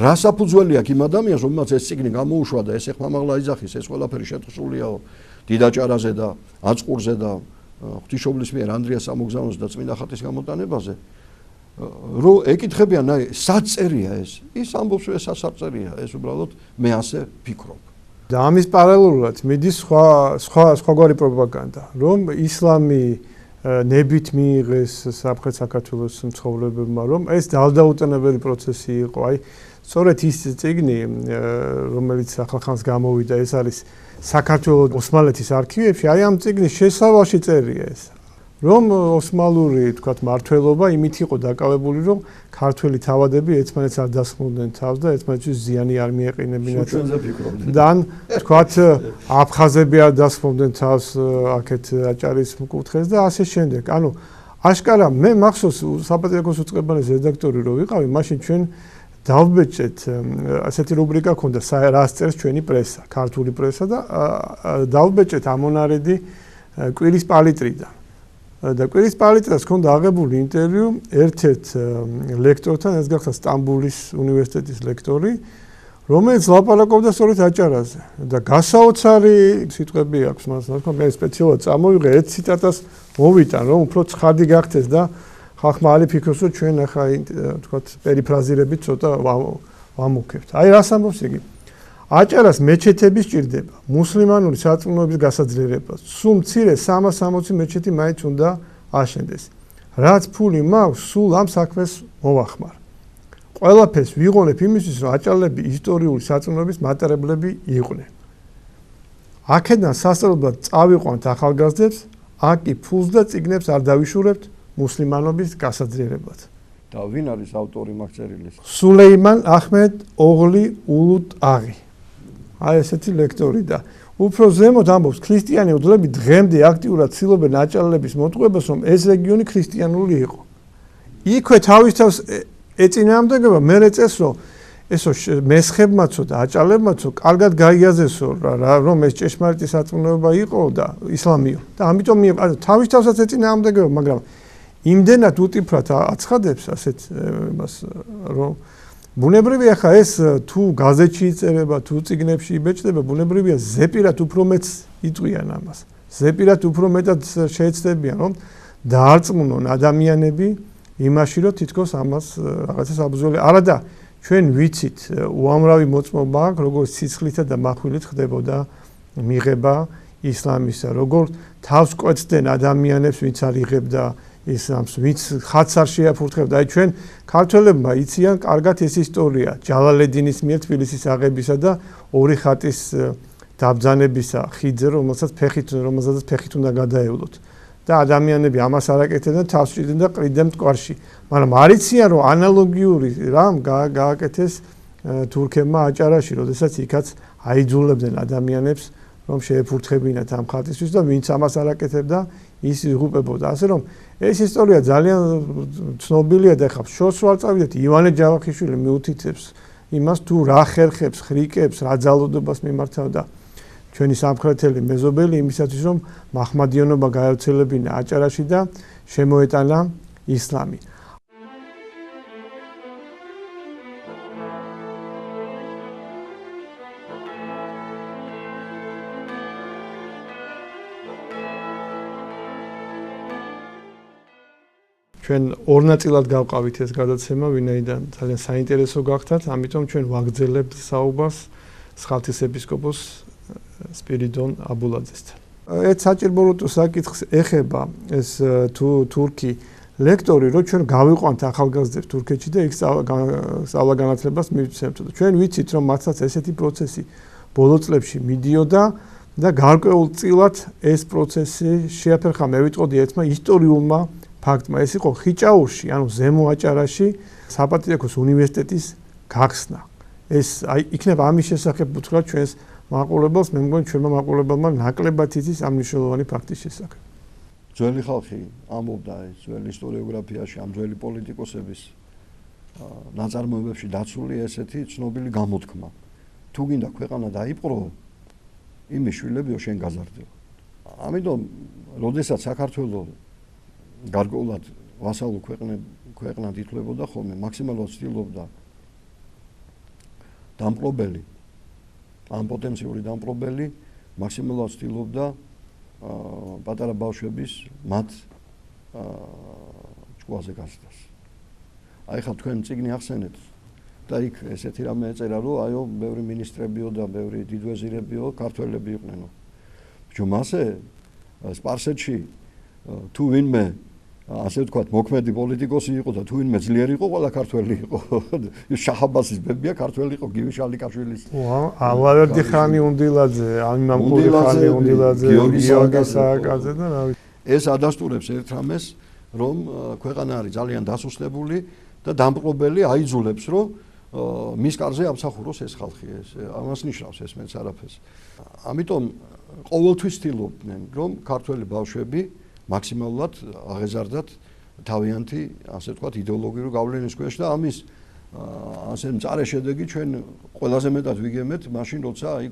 რა საფუძველი აქვს იმ ადამიანს რომელსაც ეს წიგნი გამოუშვა და ეს ეხმამაღლა იძახის ეს ყველაფერი შეთხსულია დიდაჭარაზე და აწყურზე და ღვთისმშობლის მიერ ანდრიას სამოგზაუროს და წმინდა ხატის გამოტანებაზე რო ეკითხებიან აი საწერია ის ამბობს ეს სასარწერია ეს უბრალოდ მე ასე ვფიქრობ და ამის პარალელურად მიდის სხვაგვარი პროპაგანდა რომ ისლამი ნებით მიიღეს სამხრეთ საქართველოს მცხოვრებლებმა რომ ეს ძალდაუტანებელი პროცესი იყო აი სწორედ ის წიგნი რომელიც ახალხანს გამოვიდა ეს არის საქართველოს ოსმალეთის არქივებში აი ამ წიგნის შესავალში წერია ეს რომ ოსმალური თქვათ მართლობა იმით იყო დაკავებული რომ ქართველი თავადები ერთმანეთს არ დასხმოდნენ თავს და ერთმანეთს ზიანი არ მიეყინებინათ და თქვათ აფხაზები არ დასხმოდნენ თავს აქეთ აჭარის მკუთხეს და ასე შემდეგ ანუ აშკარა მე მახსოვს საპატრიარქოს უწყებანის რედაქტორი რო ვიყავი მაშინ ჩვენ დავბეჭდეთ ასეთი რუბრიკა ქონდა რას წერს ჩვენი პრესა ქართული პრესა და დავბეჭდეთ ამონარედი კვირის პალიტრიდან და კვირის პალიტრას ჰქონდა აღებული ინტერვიუ ერთ-ერთ ლექტორთან, ეს გახდა სტამბულის უნივერსიტეტის ლექტორი, რომელიც ლაპარაკობდა სწორედ აჭარაზე და გასაოცარი სიტყვები აქვს მას, თქო, მე სპეციალურად წამოვიღე ერთ ციტატას მოვიტან, რომ უფრო ცხადი გახდეს და ხალხმა არ იფიქროს, რომ ჩვენ ახლა თქვათ პერიფრაზირებით ცოტა ვამოქებთ. აი რას ამბობს იგი? აჭარას მეჩეთები სჭირდება, მუსლიმანური სარწმუნოების გასაძლიერება. სულ მცირე 360 მეჩეთი მაინც უნდა აშენდეს. რაც ფული მაქვს, სულ ამ საქმეს მოვახმარ. ყველაფერს ვიღონებ იმისთვის, რომ აჭარლები ისტორიული სარწმუნოების მატარებლები იყვნენ. აქედან სასწავლებლად წავიყვანთ ახალგაზრდებს, აქ კი ფულს და წიგნებს არ დავიშურებთ მუსლიმანობის გასაძლიერებლად. და ვინ არის ავტორი მაგ წერილის? სულეიმან აჰმედ ოღლი ულუდ აღი. აი ესეთი ლექტორი და უფრო ზემოთ ამბობს ქრისტიანი ოდლები დღემდე აქტიურად ცდილობენ აჭარლების მოტყუებას რომ ეს რეგიონი ქრისტიანული იყო. იქვე თავისთავად ეწინააღმდეგება მე წეს რომ ესო მესხებმაცო და აჭარლებმაცო კარგად გაიაზესო რომ ეს ჭეშმარიტი სარწმუნოება იყო და ისლამიო და ამიტომ თავისთავად ეწინააღმდეგება მაგრამ იმდენად უტიფრად აცხადებს ასეთ იმას რომ ბუნებრივია ხა ეს თუ გაზეთში იწერება თუ წიგნებში იბეჭდება ბუნებრივია ზეპირად უფრო მეც იტყვიან ამას ზეპირად უფრო მეტად შეეცდებიან რომ დაარწმუნონ ადამიანები იმაში რომ თითქოს ამას რაღაცა საბრძოლე არადა ჩვენ ვიცით უამრავი მოწმობა აქვს როგორც სიცხლითა და מחვილით ხდებოდა მიღება ისლამისა როგორ თავს კვეთდნენ ადამიანებს ვინც არ იღებდა ისლამს ვინც ხატს არ შეაფურთხებდა აი ჩვენ ქართველებმა იციან კარგად ეს ისტორია ჯალალედინის მიერ თბილისის აღებისა და ორი ხატის დაბრძანებისა ხიდზე რომელსაც ფეხით უნდა გადაევლოთ და ადამიანები ამას არ აკეთებდნენ თავს ჭრიდნენ და ყრიდნენ მტკვარში მაგრამ არ იციან რომ ანალოგიური რამ გააკეთეს თურქებმა აჭარაში როდესაც იქაც აიძულებდნენ ადამიანებს რომ შეეფურთხებინათ ამ ხატისთვის და ვინც ამას არ აკეთებდა ის იღუპებოდა ასე რომ ეს ისტორია ძალიან ცნობილია და ხა შორს ვარ წავიდეთ ივანე ჯავახიშვილი მიუთითებს იმას თუ რა ხერხებს ხრიკებს რა ძალადობას მიმართავდა ჩვენი სამხრეთელი მეზობელი იმისათვის რომ მაჰმადიანობა გაევრცელებინა აჭარაში და შემოეტანა ისლამი ჩვენ ორ ნაწილად გავყავით ეს გადაცემა, ვინაიდან ძალიან საინტერესო გახდათ, ამიტომ ჩვენ ვაგრძელებთ საუბარს სხალთის ეპისკოპოს სპირიდონ აბულაძესთან. ერთ საჭიროებო საკითხს ეხება ეს თურქი ლექტორი, რომ ჩვენ გავიყვანთ ახალგაზრდებს თურქეთში და იქ სწავლა-განათლებას მივცემთ. ჩვენ ვიცით, რომ მართლაც ესეთი პროცესი ბოლო წლებში მიდიოდა და გარკვეულწილად ეს პროცესი შეაფერხა, მე ვიტყოდი ერთმა ისტორიულმა ფაქტმა. ეს იყო ხიჭაურში, ანუ ზემო აჭარაში საპატრიარქოს უნივერსიტეტის გახსნა. ეს იქნება ამის შესახებ უთხრა ჩვენს მაყურებელს, მე მგონი ჩვენმა მაყურებელმა ნაკლებად იცის ამ მნიშვნელოვანი ფაქტის შესახებ. ძველი ხალხი ამბობდა ეს ძველი ისტორიოგრაფიაში ამ ძველი პოლიტიკოსების ნაწარმოებებში დაცული ესეთი ცნობილი გამოთქმა. თუ გინდა ქვეყანა დაიპყრო, იმის შვილებიო შენ გაზარდო. ამიტომ, როდესაც საქართველოს გარკვეულად ვასალურ ქვეყნად ითვლებოდა ხოლმე, მაქსიმალურად ცდილობდა დამპყრობელი, ამ პოტენციური დამპყრობელი მაქსიმალურად ცდილობდა პატარა ბავშვების მათ ჭკუაზე გასდას. აი ხა თქვენ წიგნი ახსენეთ და იქ ესეთი რამე ეწერა, რომ აიო, ბევრი მინისტრებიო და ბევრი დიდვეზირებიო ქართველები იყვნენო. ბიჭო, მასე სპარსეთში თუ ვინმე ასე ვთქვათ, მოქმედი პოლიტიკოსი იყო და თუ ვინმე ძლიერი იყო, ყველა ქართველი იყო. შაჰაბასის ბებია ქართველი იყო, გივი შალიკაშვილის. ალავერდი ხანი უნდილაძე, ამიმამყული ხანი უნდილაძე, გიორგი სააკაძე და რა ვიცი. ეს ადასტურებს ერთ რამეს, რომ ქვეყანა არის ძალიან დასუსტებული და დამპყრობელი აიძულებს, რომ მის კარზე ამსახუროს ეს ხალხი, ეს ამას ნიშნავს ეს მეც არაფერს. ამიტომ ყოველთვის ცდილობდნენ, რომ ქართველი ბავშვები მაქსიმალურად აღეზარდათ თავიანთი, ასე ვთქვათ, იდეოლოგიური გავლენის ქვეშ და ამის ასე მწარე შედეგი ჩვენ ყველაზე მეტად ვიგემეთ მაშინ, როცა აი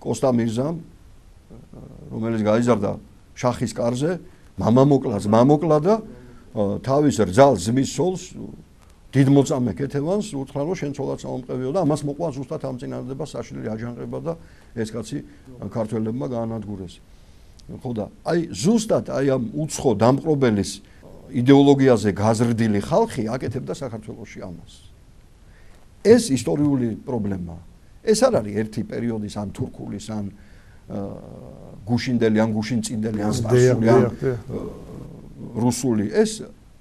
კოსტა მირზამ, რომელიც გაიზარდა შახის კარზე, მამა მოკლა და თავის რძალ ძმის სოლს დიდ მოწამე კეთევანს უთხრა, რომ შენ ცოლად სამომყევიო და ამას მოყვა ზუსტად ამ წინადადებას საშლელი აჯანყება და ეს კაცი ქართველებმა გაანადგურეს. ხო და აი ზუსტად აი ამ უცხო დამპყრობელის იდეოლოგიაზე გაზრდილი ხალხი აკეთებდა საქართველოში ამას. ეს ისტორიული პრობლემაა. ეს არ არის ერთი პერიოდის ან თურქულის ან გუშინდელი ან გუშინწინდელი ან სპარსული ან რუსული.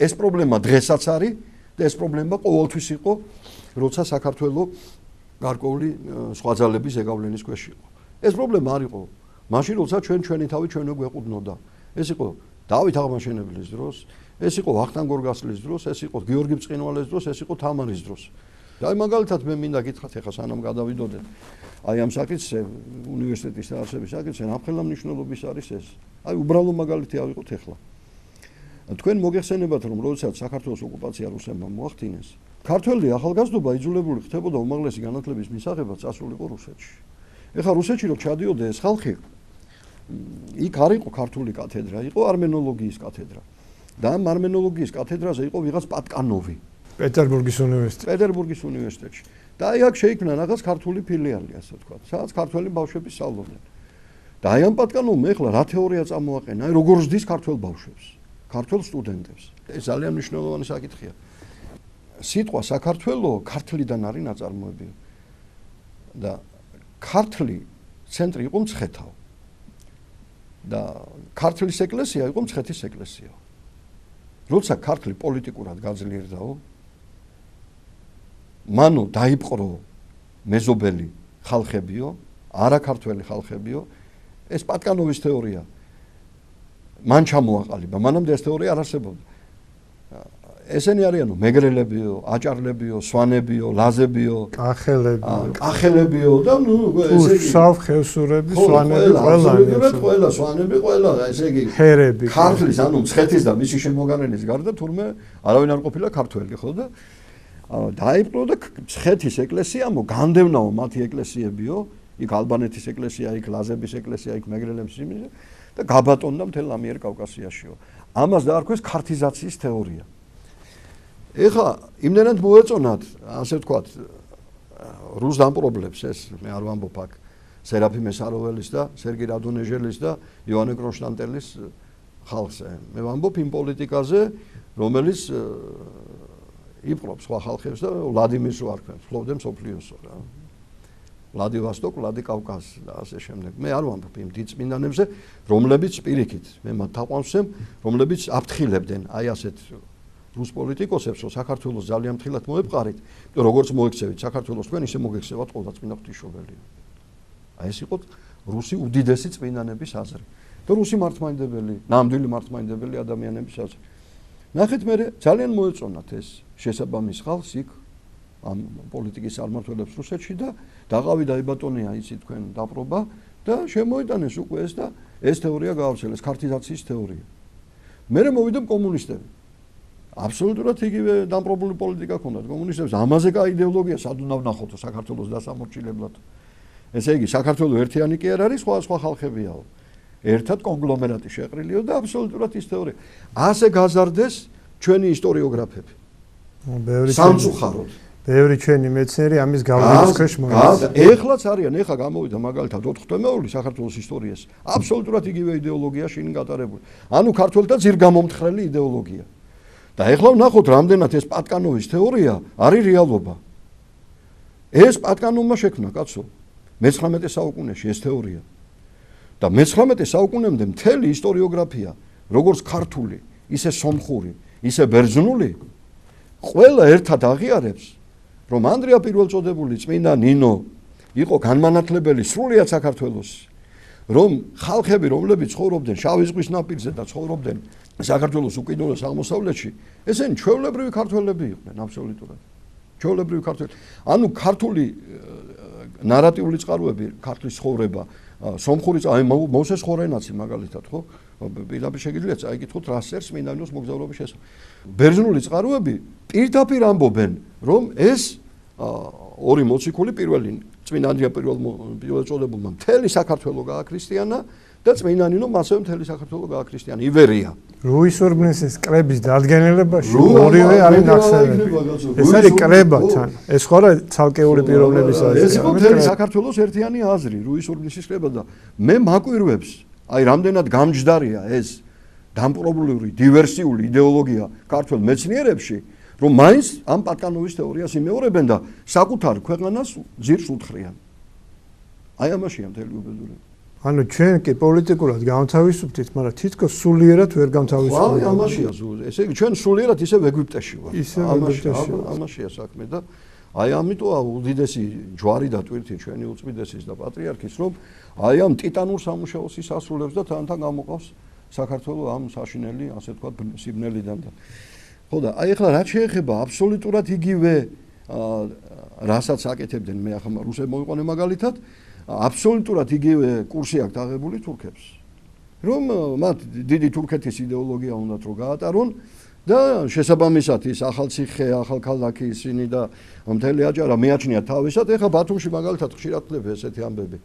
ეს პრობლემა დღესაც არის და ეს პრობლემა ყოველთვის იყო, როცა საქართველო გარკვეული სხვა ძალების ზეგავლენის ქვეშ იყო. ეს პრობლემა არ იყო მაშინ, როცა ჩვენი თავი ჩვენო გვეყუდნოდა. ეს იყო დავით აღმაშენებლის დროს, ეს იყო ვახტანგ გორგასლის დროს, ეს იყო გიორგი ბრწყინვალეს დროს, ეს იყო თამარის დროს. და აი მაგალითად მე მინდა გითხრათ ახლა სანამ გადავიდოდეთ აი ამ საკითხზე უნივერსიტეტის დაარსების საკითხზე ნამხელა მნიშვნელობის არის ეს. აი უბრალო მაგალითი ავიღოთ ახლა. თქვენ მოგეხსენებათ, რომ როდესაც საქართველოს ოკუპაცია რუსებმა მოახდინეს, ქართველი ახალგაზრდობა იძულებული ხდებოდა უმაღლესი განათლების მისაღებად წასულიყო რუსეთში. ეხლა რუსეთში რო ჩადიოდა ეს ხალხი, იქ არ იყო ქართული კათედრა, იყო არმენოლოგიის კათედრა. და ამ არმენოლოგიის კათედრაზე იყო ვიღაც პატკანოვი პეტერბურგის უნივერსიტეტში. და აი აქ შეიქმნა რაღაც ქართული ფილიალი, ასე ვთქვათ, სადაც ქართველი ბავშვები სწავლობდნენ. და აი ამ პატკანოვმა ეხლა რა თეორია წამოაყენა, აი როგორ ზრდის ქართველ ბავშვებს, ქართველ სტუდენტებს. ეს ძალიან მნიშვნელოვანი საკითხია. სიტყვა საქართველო ქართლიდან არის ნაწარმოები. და ქართლი ცენტრი იყო მცხეთაო. და ქართლის ეკლესია იყო მცხეთის ეკლესია. როცა ქართლი პოლიტიკურად გაძლიერდაო, მანო დაიპყრო მეზობელი ხალხებიო, არაქართველი ხალხებიო, ეს პატკანოვის თეორია მან ჩამოაყალიბა, მანამდე ეს თეორია არ არსებობდა. ესენი არიანო მეგრელებიო, აჭარლებიო, სვანებიო, ლაზებიო, კახელებიო და ნუ ესე იგი ხევსურები, სვანები, ყველა სვანები, ყველა ესე იგი ჰერები. ქართლის, ანუ მცხეთის და მისი შემოგარენის გარდა თურმე არავინ არ ყოფილა ქართველი, ხო და დაიპყრო და მცხეთის ეკლესიამო განდევნაო მათი ეკლესიებიო, იქ ალბანეთის ეკლესია, იქ ლაზების ეკლესია, იქ მეგრელების იმის და გაბატონდა მთელ ამიერკავკასიაშიო. ამას დაარქვეს ქართიზაციის თეორია. ეხლა იმდენად მოეწონათ, ასე ვთქვათ, რუს დამპყრობლებს ეს, მე არ ვამბობ აქ სერაფიმე საროველის და სერგი რადონეჟელის და ივანე კრონშტანტელის ხალხზე. მე ვამბობ იმ პოლიტიკაზე, რომელიც იპყრობს სხვა ხალხებს და ვლადიმირს ვარქვენ, ფლობდნენ მსოფლიოსო რა. ვლადივოსტოკ, ვლადიკავკაზ და ასე შემდეგ. მე არ ვამბობ იმ დიდ წმინდანებზე, რომლებიც პირიქით, მე მათ თაყვანსვემ, რომლებიც აფრთხილებდნენ აი ასეთ რუს პოლიტიკოსებს, რომ საქართველოს ძალიან ფრთხილად მოეპყარით, იმიტომ როგორც მოექცევით საქართველოს თქვენ ისე მოგექცევათ ყველა წმინდა ღვთისმშობელი. აი ეს იყო რუსი უდიდესი წმინდანების აზრი. და რუსი მართლმადიდებელი, ნამდვილი მართლმადიდებელი ადამიანების აზრი. ნახეთ მე ძალიან მოეწონათ ეს შესაბამის ხალხს იქ ამ პოლიტიკის წარმმართველებს რუსეთში და დაღავიდა იბატონია იცი თქვენ დაპყრობა და შემოიტანეს უკვე ეს და ეს თეორია გაავრცელეს, ქართიზაციის თეორია. მერე მოვიდა კომუნისტები. აბსოლუტურად იგივე დამპყრობლული პოლიტიკა ჰქონდათ კომუნისტებს, ამაზე გაიდეოლოგია სად უნდა ვნახოთო საქართველოს დასამორჩილებლად. ესე იგი, საქართველოს ერთიანი კი არ არის, სხვა ხალხებიაო. ერთად კონგლომერატი შეყრილიო და აბსოლუტურად ის თეორია. ასე გაზარდეს ჩვენი ისტორიოგრაფები. სამწუხაროდ. ბევრი ჩვენი მეცნიერი ამის გავლენის ქვეშ მოეცა. ეხლაც არიან, ეხლა გამოვიდა მაგალითად 4-ე საქართველოს ისტორიას. აბსოლუტურად იგივე იდეოლოგია შინ გატარებული. ანუ ქართველთა ძირგამომთხრელი იდეოლოგია. და ეხლა ვნახოთ, რამდენად ეს პატკანოვის თეორია არის რეალობა. ეს პატკანოვმა შექმნა, კაცო, მე-19 საუკუნეში ეს თეორია. და მე-19 საუკუნემდე მთელი ისტორიოგრაფია, როგორც ქართული, ისე სომხური, ისე ბერძნული, ყველა ერთად აღიარებს, რომ ანდრია პირველწოდებული წმინდა ნინო იყო განმანათლებელი სრულიად საქართველოს, რომ ხალხები, რომლებიც ცხოვრობდნენ შავი ზღვის ნაპირზე და ცხოვრობდნენ საქართველოს უკიდურეს აღმოსავლეთში, ესენი ჩვეულებრივი ქართველები იყვნენ აბსოლუტურად. ჩვეულებრივი ქართველები. ანუ ქართული ნარატიული წყაროები, ქართლის ცხოვრება, სომხური აი მოსეს ხორენაცი მაგალითად, ხო? პირდაპირ შეგიძლიათ წაიკითხოთ რა წერს მინანოს მოგზაურობის შესახებ. ბერძნული წყაროები პირდაპირ ამბობენ, რომ ეს ორი მოციქული პირველი წმინდა ანდრია პირველწოდებულმა მთელი საქართველო გააქრისტიანა და წმინდა ნინო მასე მთელი საქართველო გააქრისტიანა ივერია. რუისურბნისის კრების დადგენილებაში ორივე არის ნახსენები. ეს არის კრება თან. ეს ხო არა ცალკეული პიროვნების აზრი. ეს იყო მთელი საქართველოს ერთიანი აზრი, რუისურბნისის კრება და მე მაკვირვებს, აი რამდენად გამჯდარია ეს დამპყრობლური დივერსიული იდეოლოგია ქართულ მეცნიერებში, რომ მაინც ამ პატკანოვის თეორიას იმეორებენ და საკუთარ ქვეყანას ძირს უთხრიან. აი ამაშია მთელი უბედურება. ანუ ჩვენ კი პოლიტიკურად გამთავისუფლდით, მაგრამ თითქოს სულიერად ვერ გამთავისუფლდით. აი ამაშია ესე იგი ჩვენ სულიერად ისევ ეგვიპტეში ვართ. ამაშია საქმე და აი ამიტოა უდიდესი ჯვარი და ტვირთი ჩვენი უწმიდესის და პატრიარქის, რომ აი ამ ტიტანურ სამუშაოს ის ასრულებს და თან გამოყავს საქართველოს ამ საშინელი, ასე ვთქვათ, სიბნელიდან და ხო და აი ახლა რაც შეეხება აბსოლუტურად იგივე რასაც აკეთებდნენ მე ახლა რუსები მოიყვანე მაგალითად აბსოლუტურად იგივე კურსი აქვს აღებული თურქებს რომ მათ დიდი თურქეთის იდეოლოგია უნდათ რომ გაატარონ და შესაბამისად ის ახალციხე, ახალქალაქი ისინი და მთელი აჯარა მეაჩნია თავისად ეხლა ბათუმში მაგალითად ხშირად ხდება ესეთი ამბები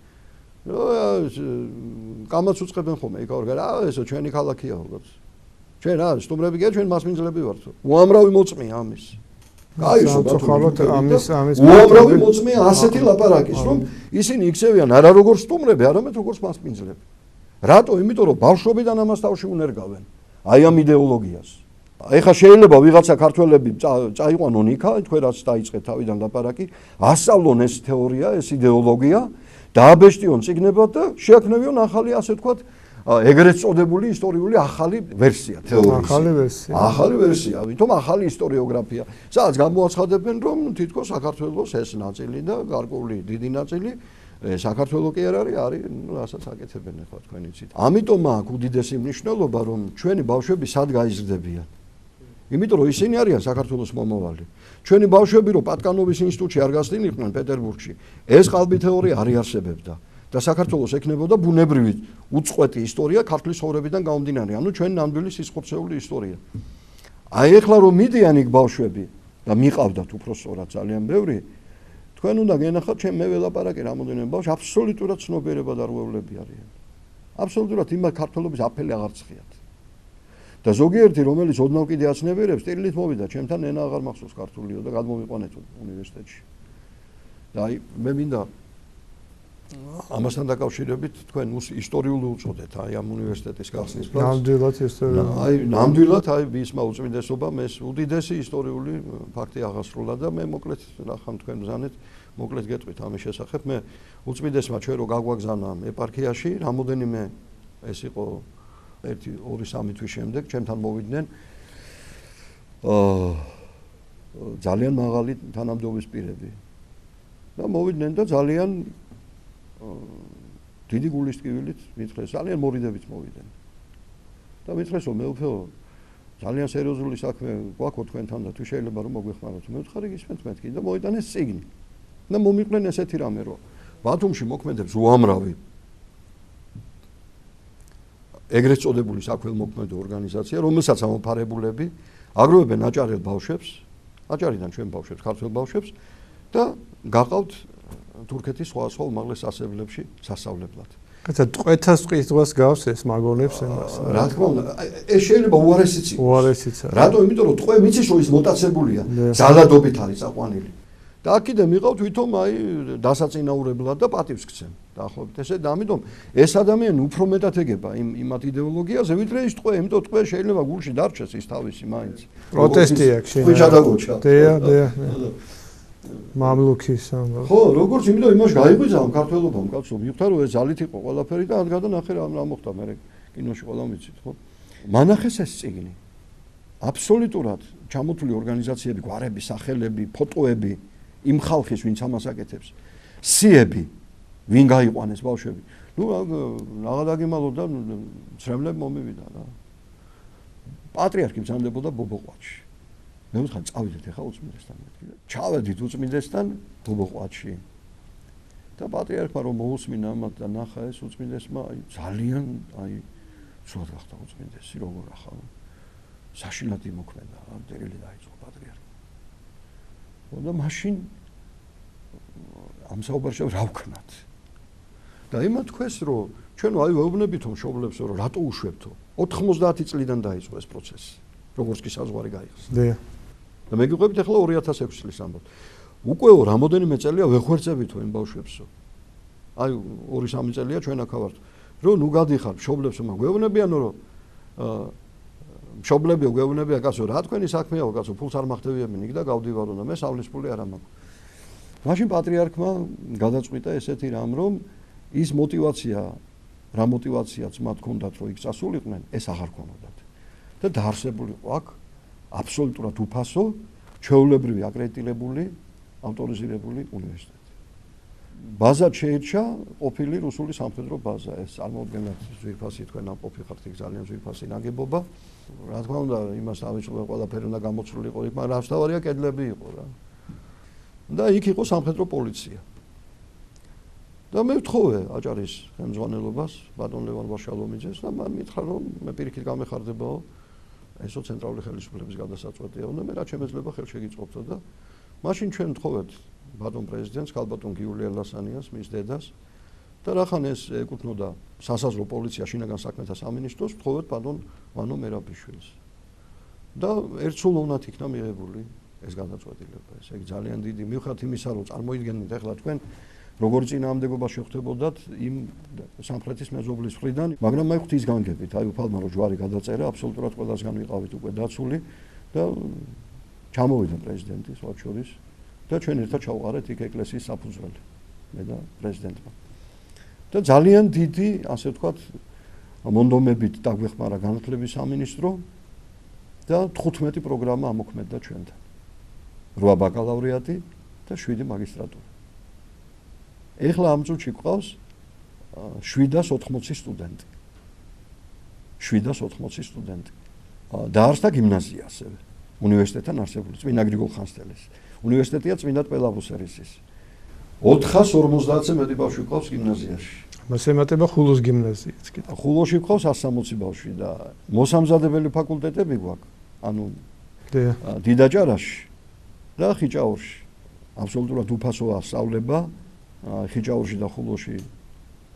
კამაც უწყებენ ხოლმე იქ რა ესო ჩვენი ქალაქია როგორც ჩვენ რა სტუმრები გია ჩვენ მასმინძლები ვართ უამრავი მოწმე ამის გაიშო ამის უამრავი მოწმე ასეთი ლაპარაკის რომ ისინი იქცევიან არა როგორც სტუმრები არამედ როგორც მასმინძლები რატო იმიტომ რომ ბავშვობიდან ამას თავში უნერგავენ აი ამ იდეოლოგიას ეხლა შეიძლება ვიღაცა ქართველები წაიყვანონ იქა თქვენ რაც დაიწყეთ თავიდან ლაპარაკი ასწავლონ ეს თეორია ეს იდეოლოგია დააბეჭდიონ წიგნებად და შეაქმნევიონ ახალი ასე ვთქვათ ეგრეთ წოდებული ისტორიული ახალი ვერსია თეორიის. ახალი ვერსია, ვითომ ახალი ისტორიოგრაფია. სადაც გამოაცხადებენ რომ თითქოს საქართველოს ეს ნაწილი და გარკვეული დიდი ნაწილი საქართველოს კი არ არის, რასაც აკეთებენ ახლა თქვენ იცით. ამიტომ აქვს უდიდესი მნიშვნელობა რომ ჩვენი ბავშვები სად გაიზრდებიან. იმიტომ რომ ისინი არიან საქართველოს მომავალი. ჩვენი ბავშვები რომ პატკანოვის ინსტიტუტში არ გასწინიყვნენ პეტერბურგში, ეს ყალბი თეორია არ იარსებებდა. და საქართველოს ეკნებოდა ბუნებრივი უწყვეტი ისტორია ქართლის ცხოვრებიდან გამომდინარე, ანუ ჩვენი ნამდვილი სისხლცეული ისტორია. აი ეხლა რომ მიდიან იქ ბავშვები და მიყავდათ უпроსწორად ძალიან ბევრი, თქვენ უნდა გენახოთ, ჩემ მე ველაპარაკე რამოდენიმე ბავშვი აბსოლუტურად ცნობიერება და რუევლები არიან. აბსოლუტურად იმ ქართველობის აფელი აღარ ცხიათ. და ზოგიერთი რომელიც ოდნავ კიდე აცნებიერებს, ტირილით მოვიდა, ჩემთან ენა აღარ მახსოვს ქართულიო და გადმომიყვანეთ უნივერსიტეტში. და აი მე მინდა ამასთან დაკავშირებით თქვენ ისტორიული უწოდეთ აი ამ უნივერსიტეტის გახსნის პროცესს. ნამდვილად ისტორიული. აი ნამდვილად აი ისმა უწმინდესობამ ეს უდიდესი ისტორიული ფაქტი აღასრულა და მე მოკლედ ნახავ თქვენ ბრძანეთ მოკლედ გეტყვით ამის შესახებ. მე უწმინდესმა ჩვენ რო გაგვაგზავნა ეპარქიაში, რამოდენიმე ეს იყო 1-2-3 თვის შემდეგ ჩემთან მოვიდნენ ძალიან მაღალი თანამდებობის პირები. და მოვიდნენ და ძალიან დიდი გულისტკივილით მითხრეს, ძალიან მორიდებით მოვიდნენ. და მითხრეს, რომ მეუფეო, ძალიან სერიოზული საქმე გვაქვს თქვენთან და თუ შეიძლება რომ მოგვეხმაროთ. მე ვთხარი გისმენთ მეთქი და მოიტანეს წიგნი. და მომიყვნენ ესეთი რამე, რომ ბათუმში მოქმედებს უამრავი ეგრეთ წოდებული საქველმოქმედო ორგანიზაცია, რომელსაც ამოფარებულები აგროვებენ აჭარელ ბავშვებს, აჭარიდან ჩვენ ბავშვებს, ქართველ ბავშვებს და გაყავთ თურქეთის სხვა უმაღლეს სასწავლებლებში სასწავლებლად. კაცა ტყვეთას ტყის დღეს გავს ეს მაგონებს εμას. რა თქმა უნდა, ეს შეიძლება უარესიც იყოს. უარესიც არის. რატო? იმიტომ რომ ტყვე მიცის რომ ის მოტაცებულია, ძალადობით არის აყვანილი. და აქედან მიყავთ ვითომ აი დასაწინაურებლად და პატივს გცემ. დაახლოებით ესე და ამიტომ ეს ადამიანი უფრო მეტად ეგება იმათ იდეოლოგიაზე, ვიდრე ის ტყვე, იმიტომ ტყვე შეიძლება გულში დარჩეს ის თავისი მაინც. პროტესტი აქვს შენ. ხუჭადაგოჩა. დია. მამლუქის ამბავი. ხო, როგორც იმიტომ იმაში გაიღვიძა ამ ქართველობამ, კაცო, მივხვდა რომ ეს ძალით იყო ყველაფერი და გადანახე რა მოხდა მე კინოში ყველა მიცით, ხო? მანახეს ეს წიგნი. აბსოლუტურად ჩამოთვლილი ორგანიზაციები, გვარები, სახელები, ფოტოები იმ ხალხის, ვინც ამას აკეთებს. სიები, ვინ გაიყვანეს ბავშვები. ნუ რაღა დაგიმალო და ცრემლები მომივიდა რა. პატრიარქი ბრძანდებოდა ბობოყვათში. მე ვთქვა წავიდეთ ახლა უწმინდესთან მეთქი და ჩავედით უწმინდესთან ბობოყვათში. და პატრიარქმა რომ მოусმინა ამათ და ნახა ეს უწმინდესმა ძალიან სულად გახდა უწმინდესი როგორ ახლა. საშინლად იმოქმედა რა, წერილი დაიწყო პატრიარქმა. და მაშინ ამ საუბარში რა ვქნათ? და იმათ თქვეს რომ ჩვენ აი ვეუბნებითო მშობლებს რომ რატო უშვებთო? 90 წლიდან დაიწყო ეს პროცესი. როგორც კი საზღვარი გაიხსნა. დია. და მე გიყვებით ახლა 2006 წლის ამბობ. უკვე რამოდენიმე წელია ვეხვერწებითო იმ ბავშვებსო. აი 2-3 წელია ჩვენ აქ ვართ. რომ ნუ გადიხარ მშობლებს რომ გვეუბნებიანო რომ მშობლებიო გვეუბნებიან კაცო რა თქვენი საქმეაო კაცო ფულს არ მახდებიებინ იქ და გავდივარო და მე სავლის ფული არ ამაქვს. მაშინ პატრიარქმა გადაწყვიტა ესეთი რამ რომ ის მოტივაცია რა მოტივაციაც მათ ჰქონდათ რომ იქ წასულიყვნენ ეს აღარ ქონოდათ. და დაარსებული იყო აქ აბსოლუტურად უფასო ჩვეულებრივი აკრედიტირებული ავტორიზირებული უნივერსიტეტი. ბაზად შეირჩა ყოფილი რუსული სამხედრო ბაზა. ეს წარმოუდგენლად ძვირფასი თქვენ ამყოფი ხართ იქ ძალიან ძვირფასი ნაგებობა. რა თქმა უნდა იმას ავიწყებენ ყველაფერი უნდა გამოცვლილიყო იქ, მაგრამ რასთავარია კედლები იყო რა. და იქ იყო სამხედრო პოლიცია. და მე ვთხოვე აჭარის ხელმძღვანელობას ბატონ ლევან ვაშალომიძეს და მან მითხრა რომ მე პირიქით გამეხარდებაო ესო ცენტრალური ხელისუფლების გადასაწყვეტია უნდა მე რა შემეძლება ხელშეგიწყობთო და მაშინ ჩვენ ვთხოვეთ ბატონ პრეზიდენტს ქალბატონ გიული ელასანიას მის დედას და რახან ეს ეკუთვნოდა სასაზღვრო პოლიცია შინაგან საქმეთა სამინისტროს ვთხოვეთ ბატონ ვანო მერაბიშვილს და ერთსულოვნად იქნა მიღებული ეს გადაწყვეტილება ეს ეგ ძალიან დიდი მივხვდით იმისა რომ წარმოიდგენთ ახლა თქვენ როგორ წინააღმდეგობაში ხდებოდათ იმ სამხრეთის მეზობლის მხრიდან, მაგრამ მე ხვთ ის განგებით, აი უფალმა რო ჯვარი გადაწერა, აბსოლუტურად ყველასგან ვიყავით უკვე დაცული და ჩამოვიდა პრეზიდენტი სხვა შორის და ჩვენ ერთად ჩავყარეთ იქ ეკლესიის საფუძველი მე და პრეზიდენტმა. და ძალიან დიდი, ასე ვთქვათ, მონდომებით დაგვეხმარა განათლების სამინისტრო და 15 პროგრამა ამოქმედდა ჩვენთან. 8 ბაკალავრიატი და 7 მაგისტრატურა. ეხლა ამ წუთში გვყავს 780 სტუდენტი. 780 სტუდენტი. დაარსდა გიმნაზია ასევე. უნივერსიტეტთან არსებული წმინდა გრიგოლ ხანძთელის. უნივერსიტეტია წმინდა პელავუსერისის. 450-ზე მეტი ბავშვი გვყავს გიმნაზიაში. მას ემატება ხულოს გიმნაზიაც კიდე. ხულოში გვყავს 160 ბავშვი და მოსამზადებელი ფაკულტეტები გვაქვს. ანუ დიდაჭარაში და ხიჭაურში. აბსოლუტურად უფასოა სწავლება. ხიჭაურში და ხულოში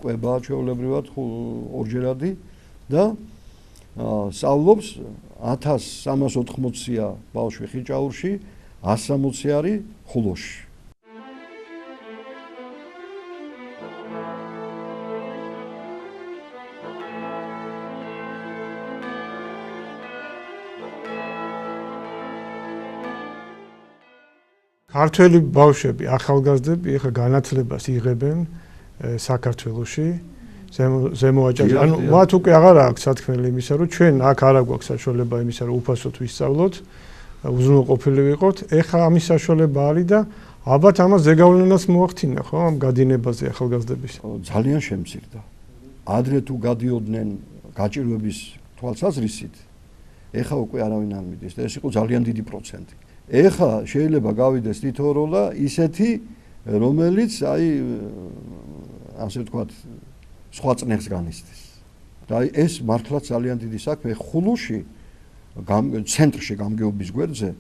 ყვება ჩვეულებრივად ორჯერადი და სწავლობს 1380-ია ბავშვი ხიჭაურში, 160 არის ხულოში. ქართველი ბავშვები, ახალგაზრდები ეხლა განათლებას იღებენ საქართველოში. ზემოაჭარბი. ანუ მათ უკვე აღარ აქვს სათქმელი იმისა, რომ ჩვენ აქ არ აქვს საშუალება იმისა, რომ უფასოდ ვისწავლოთ, უზრუნველყოფილი ვიყოთ. ეხლა ამის საშუალება არის და ალბათ ამას ზეგავლენას მოახდინა, ხო, ამ გადინებაზე ახალგაზრდების. ძალიან შემცირდა. ადრე თუ გადიოდნენ გაჭირვების თვალსაზრისით, ეხლა უკვე არავინ არ მიდის და ეს იყო ძალიან დიდი პროცენტი. ეხლა შეიძლება გავიდეს თითოეულა ისეთი, რომელიც ასე ვთქვათ, სხვა წნეხს განიცდის. და ეს მართლაც ძალიან დიდი საქმე. ხულუში ცენტრში გამგეობის გვერდზე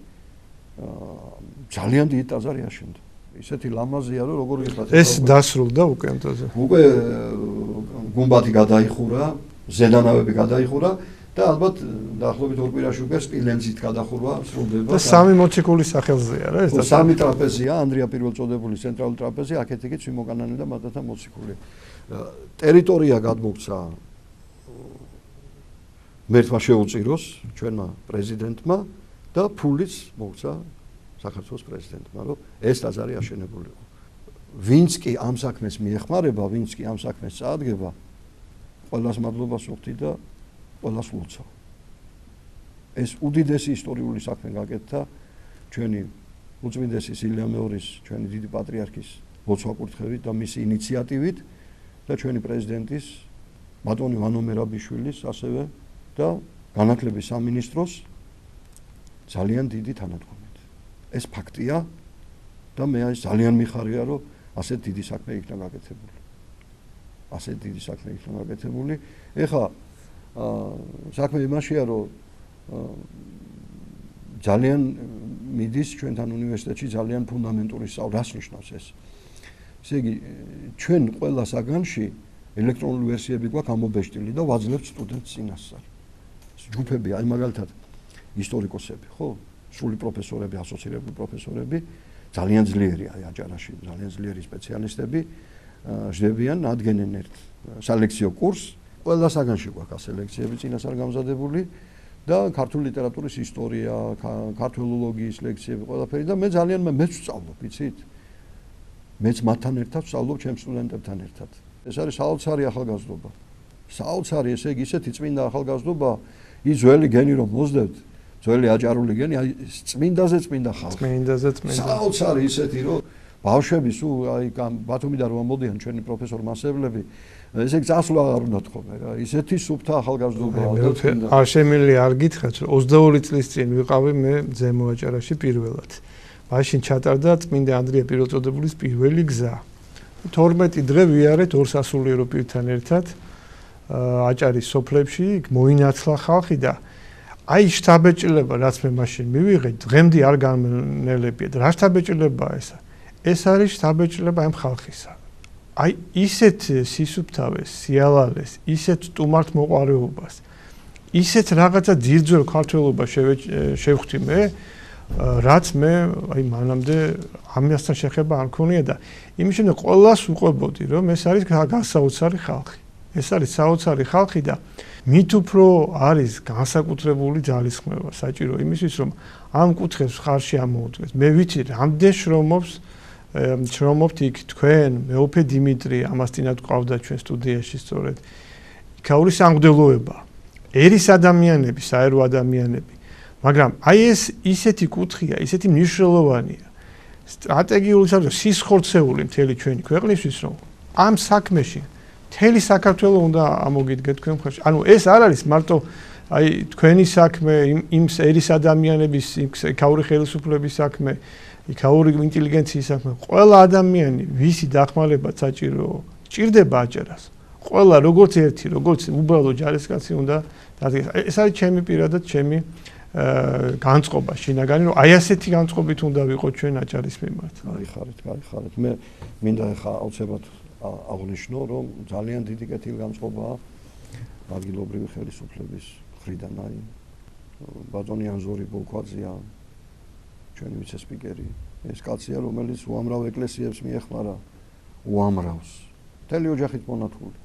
ძალიან დიდი ტაძარი აშენდა. ისეთი ლამაზია, რომ როგორ იხარ. ეს დასრულდა უკვე ამ ტაძარი. უკვე გუმბათი გადაიხურა, ზედანავები გადაიხურა და ალბათ დაახლოებით 2 კვირაში უკვე სპილენძით გადახურვა სრულდება. და 3 მოციქულის სახელზეა რა ეს. 3 ტრაპეზია, ანდრია პირველწოდებული ცენტრალური ტრაპეზი, აქეთ-იქით სიმოკანანი და მათათა მოციქული. ტერიტორია გადმოგვცა მერთმა შეუწიროს ჩვენმა პრეზიდენტმა და ფულიც მოგცა საქართველოს პრეზიდენტმა, რომ ეს ტაძარი აშენებულიყო. ვინც კი ამ საქმეს მიეხმარება, ვინც კი ამ საქმეს წაადგება, ყველას მადლობას ვუხდი და ყველას ვლოცავ. ეს უდიდესი ისტორიული საქმე გაკეთდა ჩვენი უწმინდესი სილია მეორის, ჩვენი დიდი პატრიარქის ლოცვა-კურთხევით და მისი ინიციატივით და ჩვენი პრეზიდენტის ბატონი ვანო მერაბიშვილის ასევე და განათლების სამინისტროს ძალიან დიდი თანადგომით. ეს ფაქტია და მე ძალიან მიხარია, რომ ასეთ დიდი საქმე იქნა გაკეთებული. ასეთ დიდი საქმე იქნა გაკეთებული. ეხლა საქმე იმაშია, რომ ძალიან მიდის ჩვენთან უნივერსიტეტში ძალიან ფუნდამენტური სწავლა. რას ნიშნავს ეს? ესე იგი, ჩვენ ყველა საგანში ელექტრონული ვერსიები გვაქვს ამობეჭდილი და ვაძლევთ სტუდენტს წინასწარ. ჯგუფები, აი მაგალითად ისტორიკოსები, ხო? სრული პროფესორები, ასოცირებული პროფესორები, ძალიან ძლიერი აი აჭარაში, ძალიან ძლიერი სპეციალისტები ჟდებიან, ადგენენ ერთ სელექციო კურსს. ყველა საგანში გვაქვს ასე ლექციები წინასწარ გამზადებული და ქართული ლიტერატურის ისტორია, ქართველოლოგიის ლექციები, ყველაფერი და მე ძალიან მეც ვსწავლობ, იცით? მეც მათთან ერთად ვსწავლობ ჩემ სტუდენტებთან ერთად. ეს არის საოცარი ახალგაზრდობა. საოცარი, ესე იგი, ისეთი წმინდა ახალგაზრდობა, ის ძველი გენი რომ მოძდევთ, ძველი აჭარული გენი, აი წმინდაზე წმინდა ხალხი. წმინდაზე წმინდა. საოცარი ისეთი, რომ ბავშვები სულ აი ბათუმიდან რომ ამოდიან ჩვენი პროფესორ მასებლები, ესე წასვლა არ უნდა თქობე რა. ისეთი სუფთა ახალგაზრდობაა. არ შემიძლია არ გითხრათ, რომ 22 წლის წინ ვიყავი მე ზემო აჭარაში პირველად. მაშინ ჩატარდა წმინდა ანდრია პირველწოდებულის პირველი გზა. 12 დღე ვიარეთ ორ სასულიერო პირთან ერთად აჭარის სოფლებში, მოინაცლა ხალხი და აი შტაბეჭილება, რაც მე მაშინ მივიღე, დღემდე არ განმენელებია. რა შტაბეჭილებაა ესა? ეს არის შტაბეჭილება ამ ხალხისა. აი ისეთ სისუფთავეს, სიალალეს, ისეთ სტუმართ მოყვარეობას, ისეთ რაღაცა ძირძველ ქართველობას შევხვდი მე, რაც მე აი მანამდე ამასთან შეხება არ მქონია და იმის შემდეგ ყველას უყვებოდი, რომ ეს არის გასაოცარი ხალხი. ეს არის საოცარი ხალხი და მით უფრო არის განსაკუთრებული ძალისხმევა საჭირო იმისთვის, რომ ამ კუთხეს ხარში ამოუდგეს. მე ვიცი, რამდენ შრომობთ იქ თქვენ, მეუფე დიმიტრი, ამასთანავე ყავდა ჩვენ სტუდიაში სწორედ. იქაური სამღვდელოება, ერის ადამიანები, საერო ადამიანები. მაგრამ აი ეს ისეთი კუთხია, ისეთი მნიშვნელოვანია. სტრატეგიული სისხლცეული მთელი ჩვენი ქვეყნისთვის, რომ ამ საქმეში მთელი საქართველო უნდა ამოგიდგეთ თქვენ მხარში. ანუ ეს არ არის მარტო აი თქვენი საქმე, იმ ერის ადამიანების, იქაური ხელისუფლების საქმე, იქაური ინტელიგენციის საქმე. ყველა ადამიანი, ვისი დახმარება საჭირო, ჭირდება აჭარას. ყველა როგორც ერთი, როგორც უბრალო ჯარისკაცი უნდა დადგეს. ეს არის ჩემი პირადად ჩემი განწყობა შინაგანი, რომ აი ასეთი განწყობით უნდა ვიყოთ ჩვენ აჭარის მიმართ. გაიხარეთ. მე მინდა ახლა აუცილებლად აღნიშნო, რომ ძალიან დიდი კეთილგანწყობაა ადგილობრივი ხელისუფლების მხრიდან, აი ბატონი ანზორი ბოლქვაძეა, ჩვენი ვიცე-სპიკერი, ეს კაცია, რომელიც უამრავ ეკლესიებს მიეხმარა, უამრავს. მთელი ოჯახით მონათული.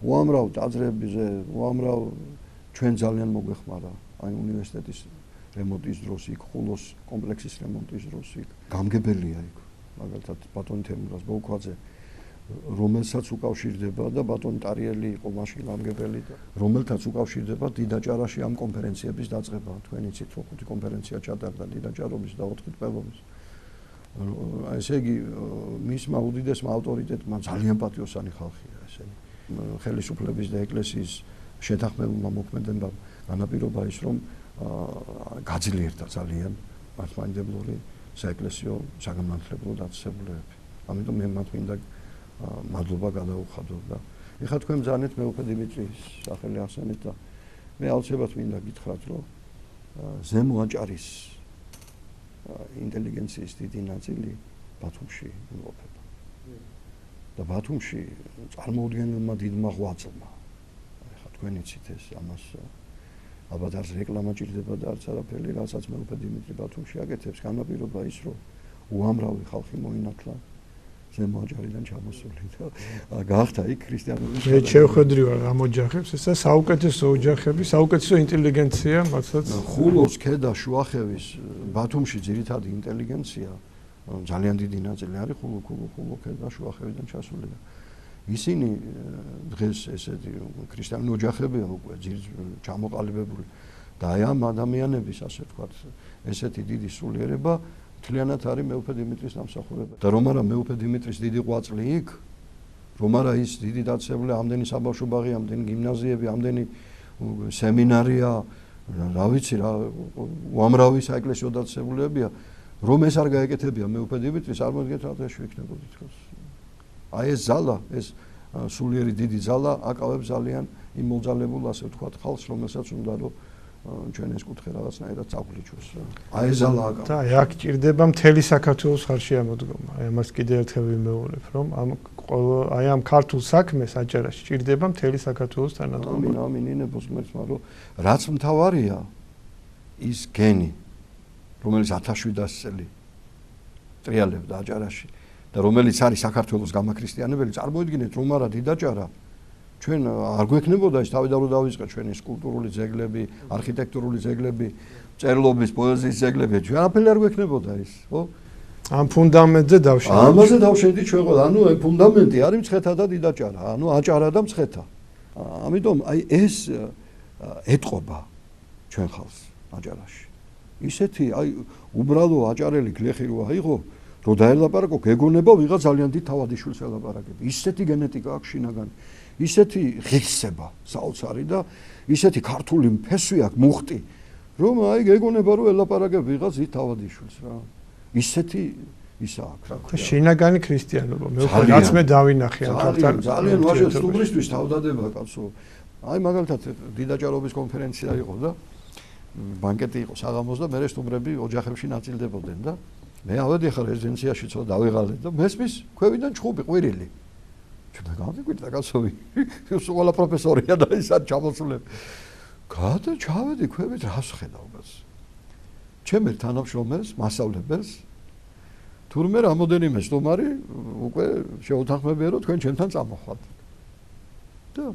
უამრავ ტაძრებზე, უამრავ ჩვენ ძალიან მოგვეხმარა, აი უნივერსიტეტის რემონტის დროს იქ ხულოს კომპლექსის რემონტის დროს იქ გამგებელია იქ მაგალითად ბატონი თემურაზ ბოლქვაძე რომელსაც უკავშირდება და ბატონი ტარიელი იყო მაშინ გამგებელი და რომელთაც უკავშირდება დიდაჭარაში ამ კონფერენციების დაწყება თქვენ იცით რომ 5 კონფერენცია ჩატარდა დიდაჭარობის და 4 ტყეობის ესე იგი მისმა უდიდესმა ავტორიტეტმა ძალიან პატიოსანი ხალხია ესენი ხელისუფლების და ეკლესიის შეთანხმებულმა მოქმედებამ განაპირობა ის რომ გაძლიერდა ძალიან მართლმადიდებლური საეკლესიო საგანმანათლებლო დაწესებულებები ამიტომ მე მათ მინდა მადლობა გადაუხადო და ეხლა თქვენ ბრძანეთ მეუფე დიმიტრის სახელი ახსენეთ და მე აუცილებლად მინდა გითხრათ რომ ზემო აჭარის ინტელიგენციის დიდი ნაწილი ბათუმში იმყოფება და ბათუმში წარმოუდგენელმა დიდმა ღვაწლმა ეხლა თქვენ იცით ეს ამას ალბათ არც რეკლამა ჭირდება და არც არაფერი რასაც მეუფე დიმიტრი ბათუმში აკეთებს განაპირობა ის რომ უამრავი ხალხი მოინათლა ზემო აჭარიდან ჩამოსული და გახდა იქ ქრისტიანული მე შევხედრი ვარ ამ ოჯახებს ესა საუკეთესო ოჯახები საუკეთესო ინტელიგენცია მათაც ხულოს ქედა შუახევის ბათუმში ძირითადი ინტელიგენცია ძალიან დიდი ნაწილი არის ხულო ქედა შუახევიდან ჩასული და ისინი დღეს ესეთი ქრისტიანული ოჯახებია უკვე ჩამოყალიბებული და აი ამ ადამიანების ასე ვთქვათ ესეთი დიდი სულიერება მთლიანად არის მეუფე დიმიტრის დამსახურება და რომ არა მეუფე დიმიტრის დიდი ღვაწლი იქ რომ არა ის დიდი დაწესებული ამდენი საბავშვო ბაღი ამდენი გიმნაზიები ამდენი სემინარია რა ვიცი რა უამრავი საეკლესიო დაწესებულებებია რომ ეს არ გაეკეთებია მეუფე დიმიტრის არ მოდგეთ რა თქმა იქნებოდი თქოს აი ეს ზალა ეს სულიერი დიდი ზალა აკავებს ძალიან იმ მოძალებულ ასე ვთქვათ ხალხს რომელსაც უნდა რომ ჩვენ ეს კუთხე რაღაცნაირად წაგვლიჩოს აი ეს ზალა აკავებს და აქ ჭირდება მთელი საქართველოს ხარში ამოდგომა აი ამას კიდევ ერთხელ ვიმეორებ რომ აი ამ ქართულ საქმეს აჭარაში ჭირდება მთელი საქართველოს თანადგომა ამინ ინებოს ღმერთმა რომ რაც მთავარია ის გენი რომელიც 1700 წელი ტრიალებდა აჭარაში და რომელიც არის საქართველოს გამაქრისტიანებელი წარმოიდგინეთ რომ არა დიდაჭარა ჩვენ არ გვექნებოდა ეს თავიდან რომ დავიწყეთ ჩვენი სკულპტურული ძეგლები, არქიტექტურული ძეგლები, წერლობის, პოეზიის ძეგლები, ჩვენ არაფერი არ გვექნებოდა ის, ხო? ამ ფუნდამენტზე დავშევიდით. ამაზე დავშევიდით ჩვენ ყველა. ანუ ეს ფუნდამენტი არის მცხეთა და დიდაჭარა, ანუ აჭარა და მცხეთა. ამიტომ აი ეს ეტყობა ჩვენ ხალხს აჭარაში. ისეთი აი უბრალო აჭარელი გლეხი რო აიღო, რომ დაელაპარაკო, გეგონება ვიღა ძალიან დიდ თავადიშვილს ელაპარაკები. ისეთი გენეტიკა აქვს შინაგანი. ისეთი ღირსება საოცარი და ისეთი ქართული ფესვი აქვს მუხტი რომ აი გეგონება რომ ელაპარაკებ ვიღაც ი თავადიშვილს რა ისეთი ისა აქვს რა შინაგანი ქრისტიანობა მე უკვე რაც მე დავინახე ამ ქართულ ძალიან ვაჟე სტუმრისთვის თავდადება კაცო აი მაგალითად დიდაჭარობის კონფერენცია იყო და ბანკეტი იყო საღამოს და მე სტუმრები ოჯახებში ნაწილდებოდნენ და მე ავედი ახლა რეზიდენციაში ცოტა დავიღალე და მესმის ქვევიდან ჩხუბი ყვირილი ჩვენ გავიკვირდა კაცოვი სულ პროფესორია და ისად ჩამოსულები გადა ჩავედი ქვევით რას ხედავ ბას ჩემი თანამშრომელს მასწავლებელს თურმე რამოდენიმე სტუმარი უკვე შეუთანხმებია რომ თქვენ ჩემთან წამოხვათ და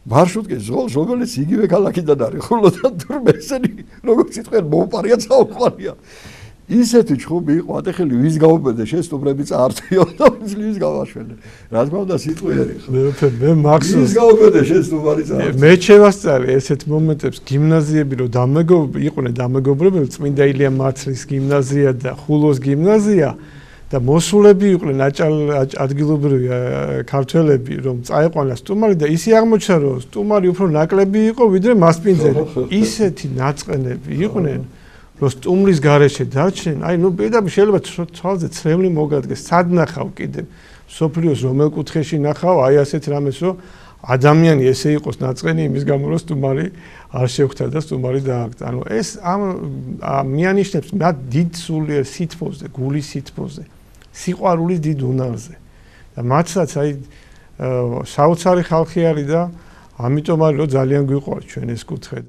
მარშრუტკის ზოლ რომელიც იგივე ქალაქიდან არის ხოლმე თურმე ესენი როგორც იტყვიან მოუპარია წაუყვანია ისეთი ჩხუბი იყო ატეხილი ვის გაუბედე შეესტუმრები წაართიო და ვის გავაშველე რა თქმა უნდა სიტყვიერი მე მაქსიმუმ ვის გაუბედე შეესტუმარი წაართიო მე შევასწავლე ესეთ მომენტებს გიმნაზიები რომ იყვნენ დამეგობრებები წმინდა ილია მარცლის გიმნაზია და ხულოს გიმნაზია და მოსულები იყვნენ ადგილობრივი ქართველები რომ წაეყვანა სტუმარი და ისე აღმოჩნდა რომ სტუმარი უფრო ნაკლები იყო ვიდრე მასპინძელი ისეთი ნაწყენები იყვნენ რომ სტუმრის გარეშე დარჩნენ, აი ნუ პირდაპირ შეიძლება თვალზე ცრემლი მოგადგეს, სად ნახავ კიდე სოფლიოს რომელ კუთხეში ნახავ, აი ასეთ რამეს რომ ადამიანი ესე იყოს ნაწყენი იმის გამო რომ სტუმარი არ შევხვდა და სტუმარი დააგდო. ანუ ეს მიანიშნებს მათ დიდ სულიერ სითბოზე, გულის სითბოზე, სიყვარულის დიდ უნარზე. და მათაც აი საოცარი ხალხი არის და ამიტომ არის რომ ძალიან გვიყვარს ჩვენ ეს კუთხე.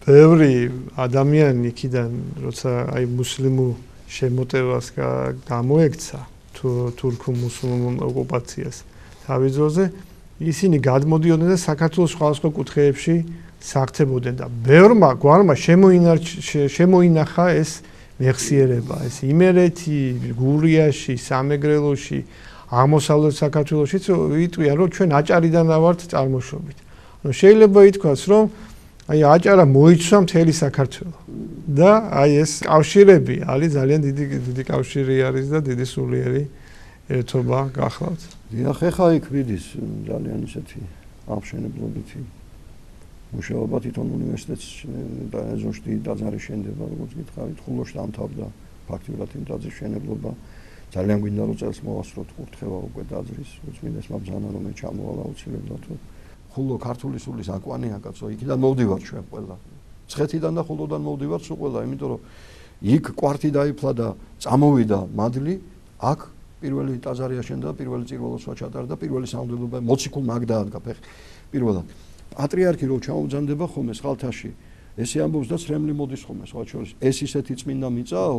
ბევრი ადამიანი იქიდან როცა აი მუსლიმურ შემოტევას გამოექცა თურქულ მუსლიმურ ოკუპაციას თავის დროზე ისინი გადმოდიოდნენ და საქართველოს სხვადასხვა კუთხეებში სახლდებოდნენ და ბევრმა გვარმა შემოინახა ეს მეხსიერება ეს იმერეთი, გურიაში, სამეგრელოში, აღმოსავლეთ საქართველოშიც იტყვიან რომ ჩვენ აჭარიდან ვართ წარმოშობით. ანუ შეიძლება ითქვას რომ აი აჭარა მოიცვა მთელი საქართველო და აი ეს კავშირები არის ძალიან დიდი კავშირი არის და დიდი სულიერი ერთობა გახლავთ. დიახ, ეხა იქ ვიდის ძალიან ისეთი აღშენებლობითი მუშაობა თვითონ უნივერსიტეტს და ეზოში დაძარი შენდება, როგორც გითხარით, ხულოში დამთავრდა ფაქტიურად იმ დაძრის შენებლობა. ძალიან გვინდა რომ წელს მოვასწროთ კურთხევა უკვე დაძრის, უწმინდესმა ბრძანა რომ ჩამოვალა აუცილებლად რომ ხულო ქართული სულის აკვანია კაცო, იქიდან მოვდივარ ჩვენ ყველა. ცხეთიდან და ხულოდან მოვდივარ სულ ყველა, იმიტომ რომ იქ კვართი დაიფლა და წამოვიდა მადლი, აქ პირველი ტაძარი აშენდა, პირველი წირველოსვა ჩატარდა, პირველი სამღვდელობა მოციქულ მაგდა ადგა პირველად. პატრიარქი რო ჩამოვძანდება ხოლმე სხალთაში, ესე ამბობს და სრემლი მოდის ხოლმე სხვა შორის. ეს ისეთი წმინდა მიწაო,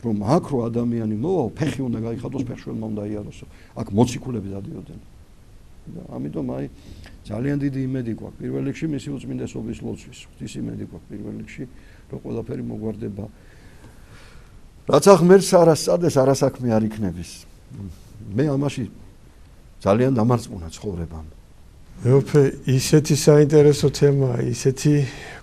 რომ აქ რო ადამიანი მოვა, ფეხი უნდა გაიხატოს, ფეხშველმა უნდა იაროსო. აქ მოციქულები დადიოდნენ. და ამიტომ აი ძალიან დიდი იმედი გვაქვს პირველ რიგში მისი უწმინდესობის ლოცვის. ღვთის იმედი გვაქვს პირველ რიგში, რომ ყველაფერი მოგვარდება. რაც აღმერს არასწადეს, არასაქმე არ იქნების. მე ამაში ძალიან დამარწმუნა ცხოვრებამ. მეუფე ისეთი საინტერესო თემაა, ისეთი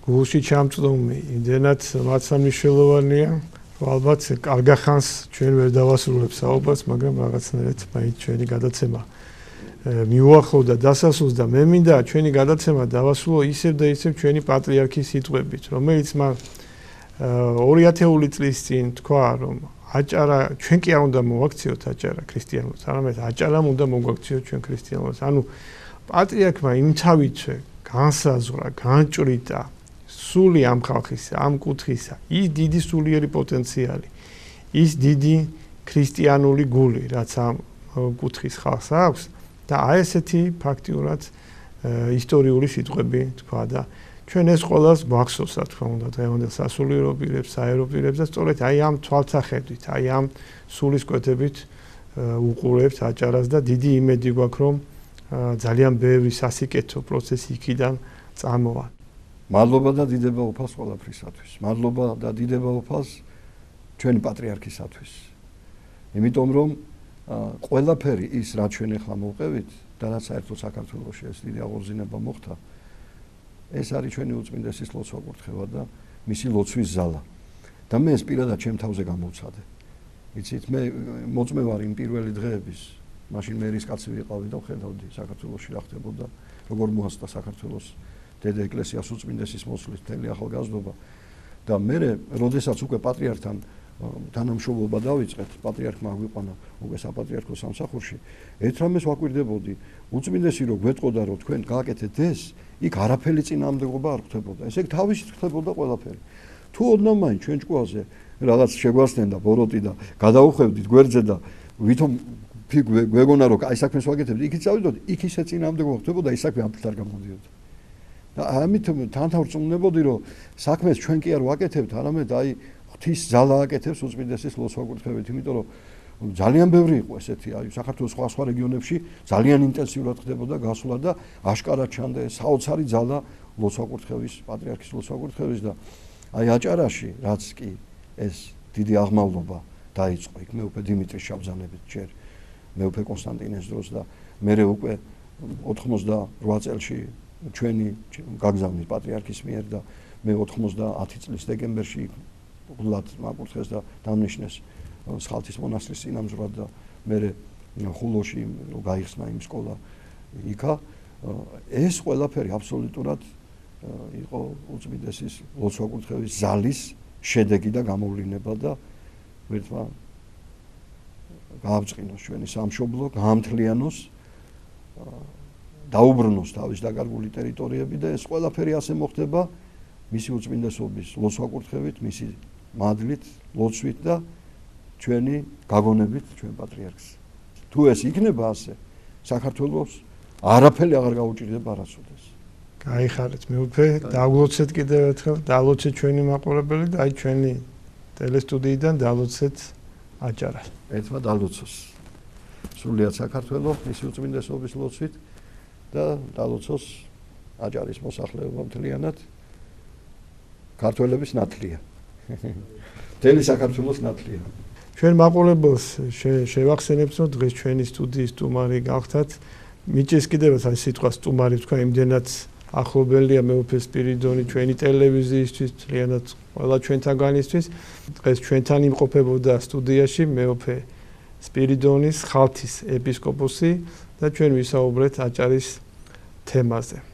გულში ჩამწდომი, იმდენად მაცამნიშვილოვანია, რომ ალბათ კარგახანს ჩვენ ვერ დავასრულებთ საუბარს, მაგრამ რაღაცნაირად მაინც ჩვენი გადაცემა მიუახლოვდა დასასრულს და მე მინდა ჩვენი გადაცემა დავასრულო ისევ და ისევ ჩვენი პატრიარქის სიტყვებით, რომელიც მან 2000 წლის წინ თქვა, რომ აჭარა ჩვენ კი არ უნდა მოვაქციოთ აჭარა ქრისტიანულს, არამედ აჭარამ უნდა მოგვაქციოთ ჩვენ ქრისტიანულს. ანუ პატრიარქმა იმთავითვე განსაზღვრა, განჭრიდა სული ამ ხალხისა, ამ კუთხისა, ის დიდი სულიერი პოტენციალი, ის დიდი ქრისტიანული გული, რაც ამ კუთხის ხალხს აქვს და აი ესეთი ფაქტიურად ისტორიული სიტყვები თქვა და ჩვენ ეს ყველას გვახსოვს, რა თქმა უნდა, დღევანდელ სასულიერო პირებს, საერო პირებს და სწორედ აი ამ თვალსახედვით, აი ამ სულის კვეთებით უყურებთ აჭარას და დიდი იმედი გვაქვს, რომ ძალიან ბევრი სასიკეთო პროცესი იქიდან წამოვა. მადლობა და დიდება უფალს ყველაფრისათვის. მადლობა და დიდება უფალს ჩვენი პატრიარქისათვის. იმიტომ რომ ყველაფერი ის რაც ჩვენ ახლა მოვყევით და რაც საერთოდ საქართველოში ეს დიდი აღორძინება მოხდა, ეს არის ჩვენი უწმინდესის ლოცვა კურთხევა და მისი ლოცვის ზალა. და მე ეს პირადად ჩემ თავზე გამოვცადე. იცით, მე მოწმე ვარ იმ პირველი დღეების მაშინ მე რისკაცი ვიყავი და ვხედავდი საქართველოში რა ხდებოდა, როგორ მოასწდა საქართველოს დედა ეკლესიას უწმინდესის მოსვლის მთელი ახალგაზრდობა და მე როდესაც უკვე პატრიარქთან თანამშრომლობა დავიწყეთ, პატრიარქმა აგვიყვანა უკვე საპატრიარქო სამსახურში, ერთ რამეს ვაკვირდებოდი, უწმინდესი რო გვეტყოდა რომ თქვენ გააკეთეთ ეს, იქ არაფერი წინააღმდეგობა არ ხდებოდა. ესე იგი თავისით ხდებოდა ყველაფერი. თუ ოდნავ მაინც ჩვენ ჭკუაზე რაღაც შეგვასწნენ და ბოროტი და გადაუხვევდით გვერდზე და ვითომ გვეგონა რომ აი საქმეს ვაკეთებთ, იქით წავიდოდი, იქ ისე წინააღმდეგობა ხდებოდა, ის საქმე ამფრთარ გამოდიოდა. და ამით თანთავრწმუნებოდი რომ საქმეს ჩვენ კი არ ვაკეთებთ, არამედ აი ღვთის ზალა აკეთებს უწმინდესის ლოცვა კურთხევით, იმიტომ რომ ძალიან ბევრი იყო ესეთი, აი საქართველოს სხვა რეგიონებში ძალიან ინტენსიურად ხდებოდა გასვლა და აშკარად ჩანდა ეს საოცარი ზალა ლოცვა კურთხევის, პატრიარქის ლოცვა კურთხევის და აი აჭარაში რაც კი ეს დიდი აღმავლობა დაიწყო, იქ მეუფე დიმიტრის შაბზანებით ჯერ მეუფე კონსტანტინეს დროს და მერე უკვე 88 წელში ჩვენი გაგზავნის პატრიარქის მიერ და მე 90 წლის დეკემბერში გულად მაკურთხეს და დამნიშნეს სხალთის მონასტრის წინამძღვრად და მერე ხულოში რომ გაიხსნა იმ სკოლა იქა ეს ყველაფერი აბსოლუტურად იყო უწმინდესის ლოცვა კურთხევის ზალის შედეგი და გამოვლინება და ერთმა გააბწყინოს ჩვენი სამშობლო, გაამთლიანოს, დაუბრუნოს თავის დაკარგული ტერიტორიები და ეს ყველაფერი ასე მოხდება მისი უწმინდესობის ლოცვა კურთხევით, მისი მადლით, ლოცვით და ჩვენი გაგონებით ჩვენ პატრიარქს. თუ ეს იქნება ასე, საქართველოს არაფერი აღარ გაუჭირდება არასოდეს. გაიხარეთ მეუფე, დაგლოცეთ კიდევ ერთხელ, დალოცეთ ჩვენი მაყურებელი და აი ჩვენი ტელესტუდიიდან დალოცეთ აჭარას. ერთმა დალოცოს. სრულიად საქართველოს მისი უწმინდესობის ლოცვით და დალოცოს აჭარის მოსახლეობა მთლიანად. ქართველების ნათლია. მთელი საქართველოს ნათლია. ჩვენ მაყურებელს შევახსენებთ, რომ დღეს ჩვენი სტუდიის სტუმარი გახდათ. მიჭეს კიდევ აი სიტყვა სტუმარი თქვა, იმდენად ახლობელია მეუფე სპირიდონი ჩვენი ტელევიზიისთვის, მთლიანად ყველა ჩვენთაგანისთვის. დღეს ჩვენთან იმყოფებოდა სტუდიაში მეუფე სპირიდონის ხალთის ეპისკოპოსი და ჩვენ ვისაუბრეთ აჭარის თემაზე.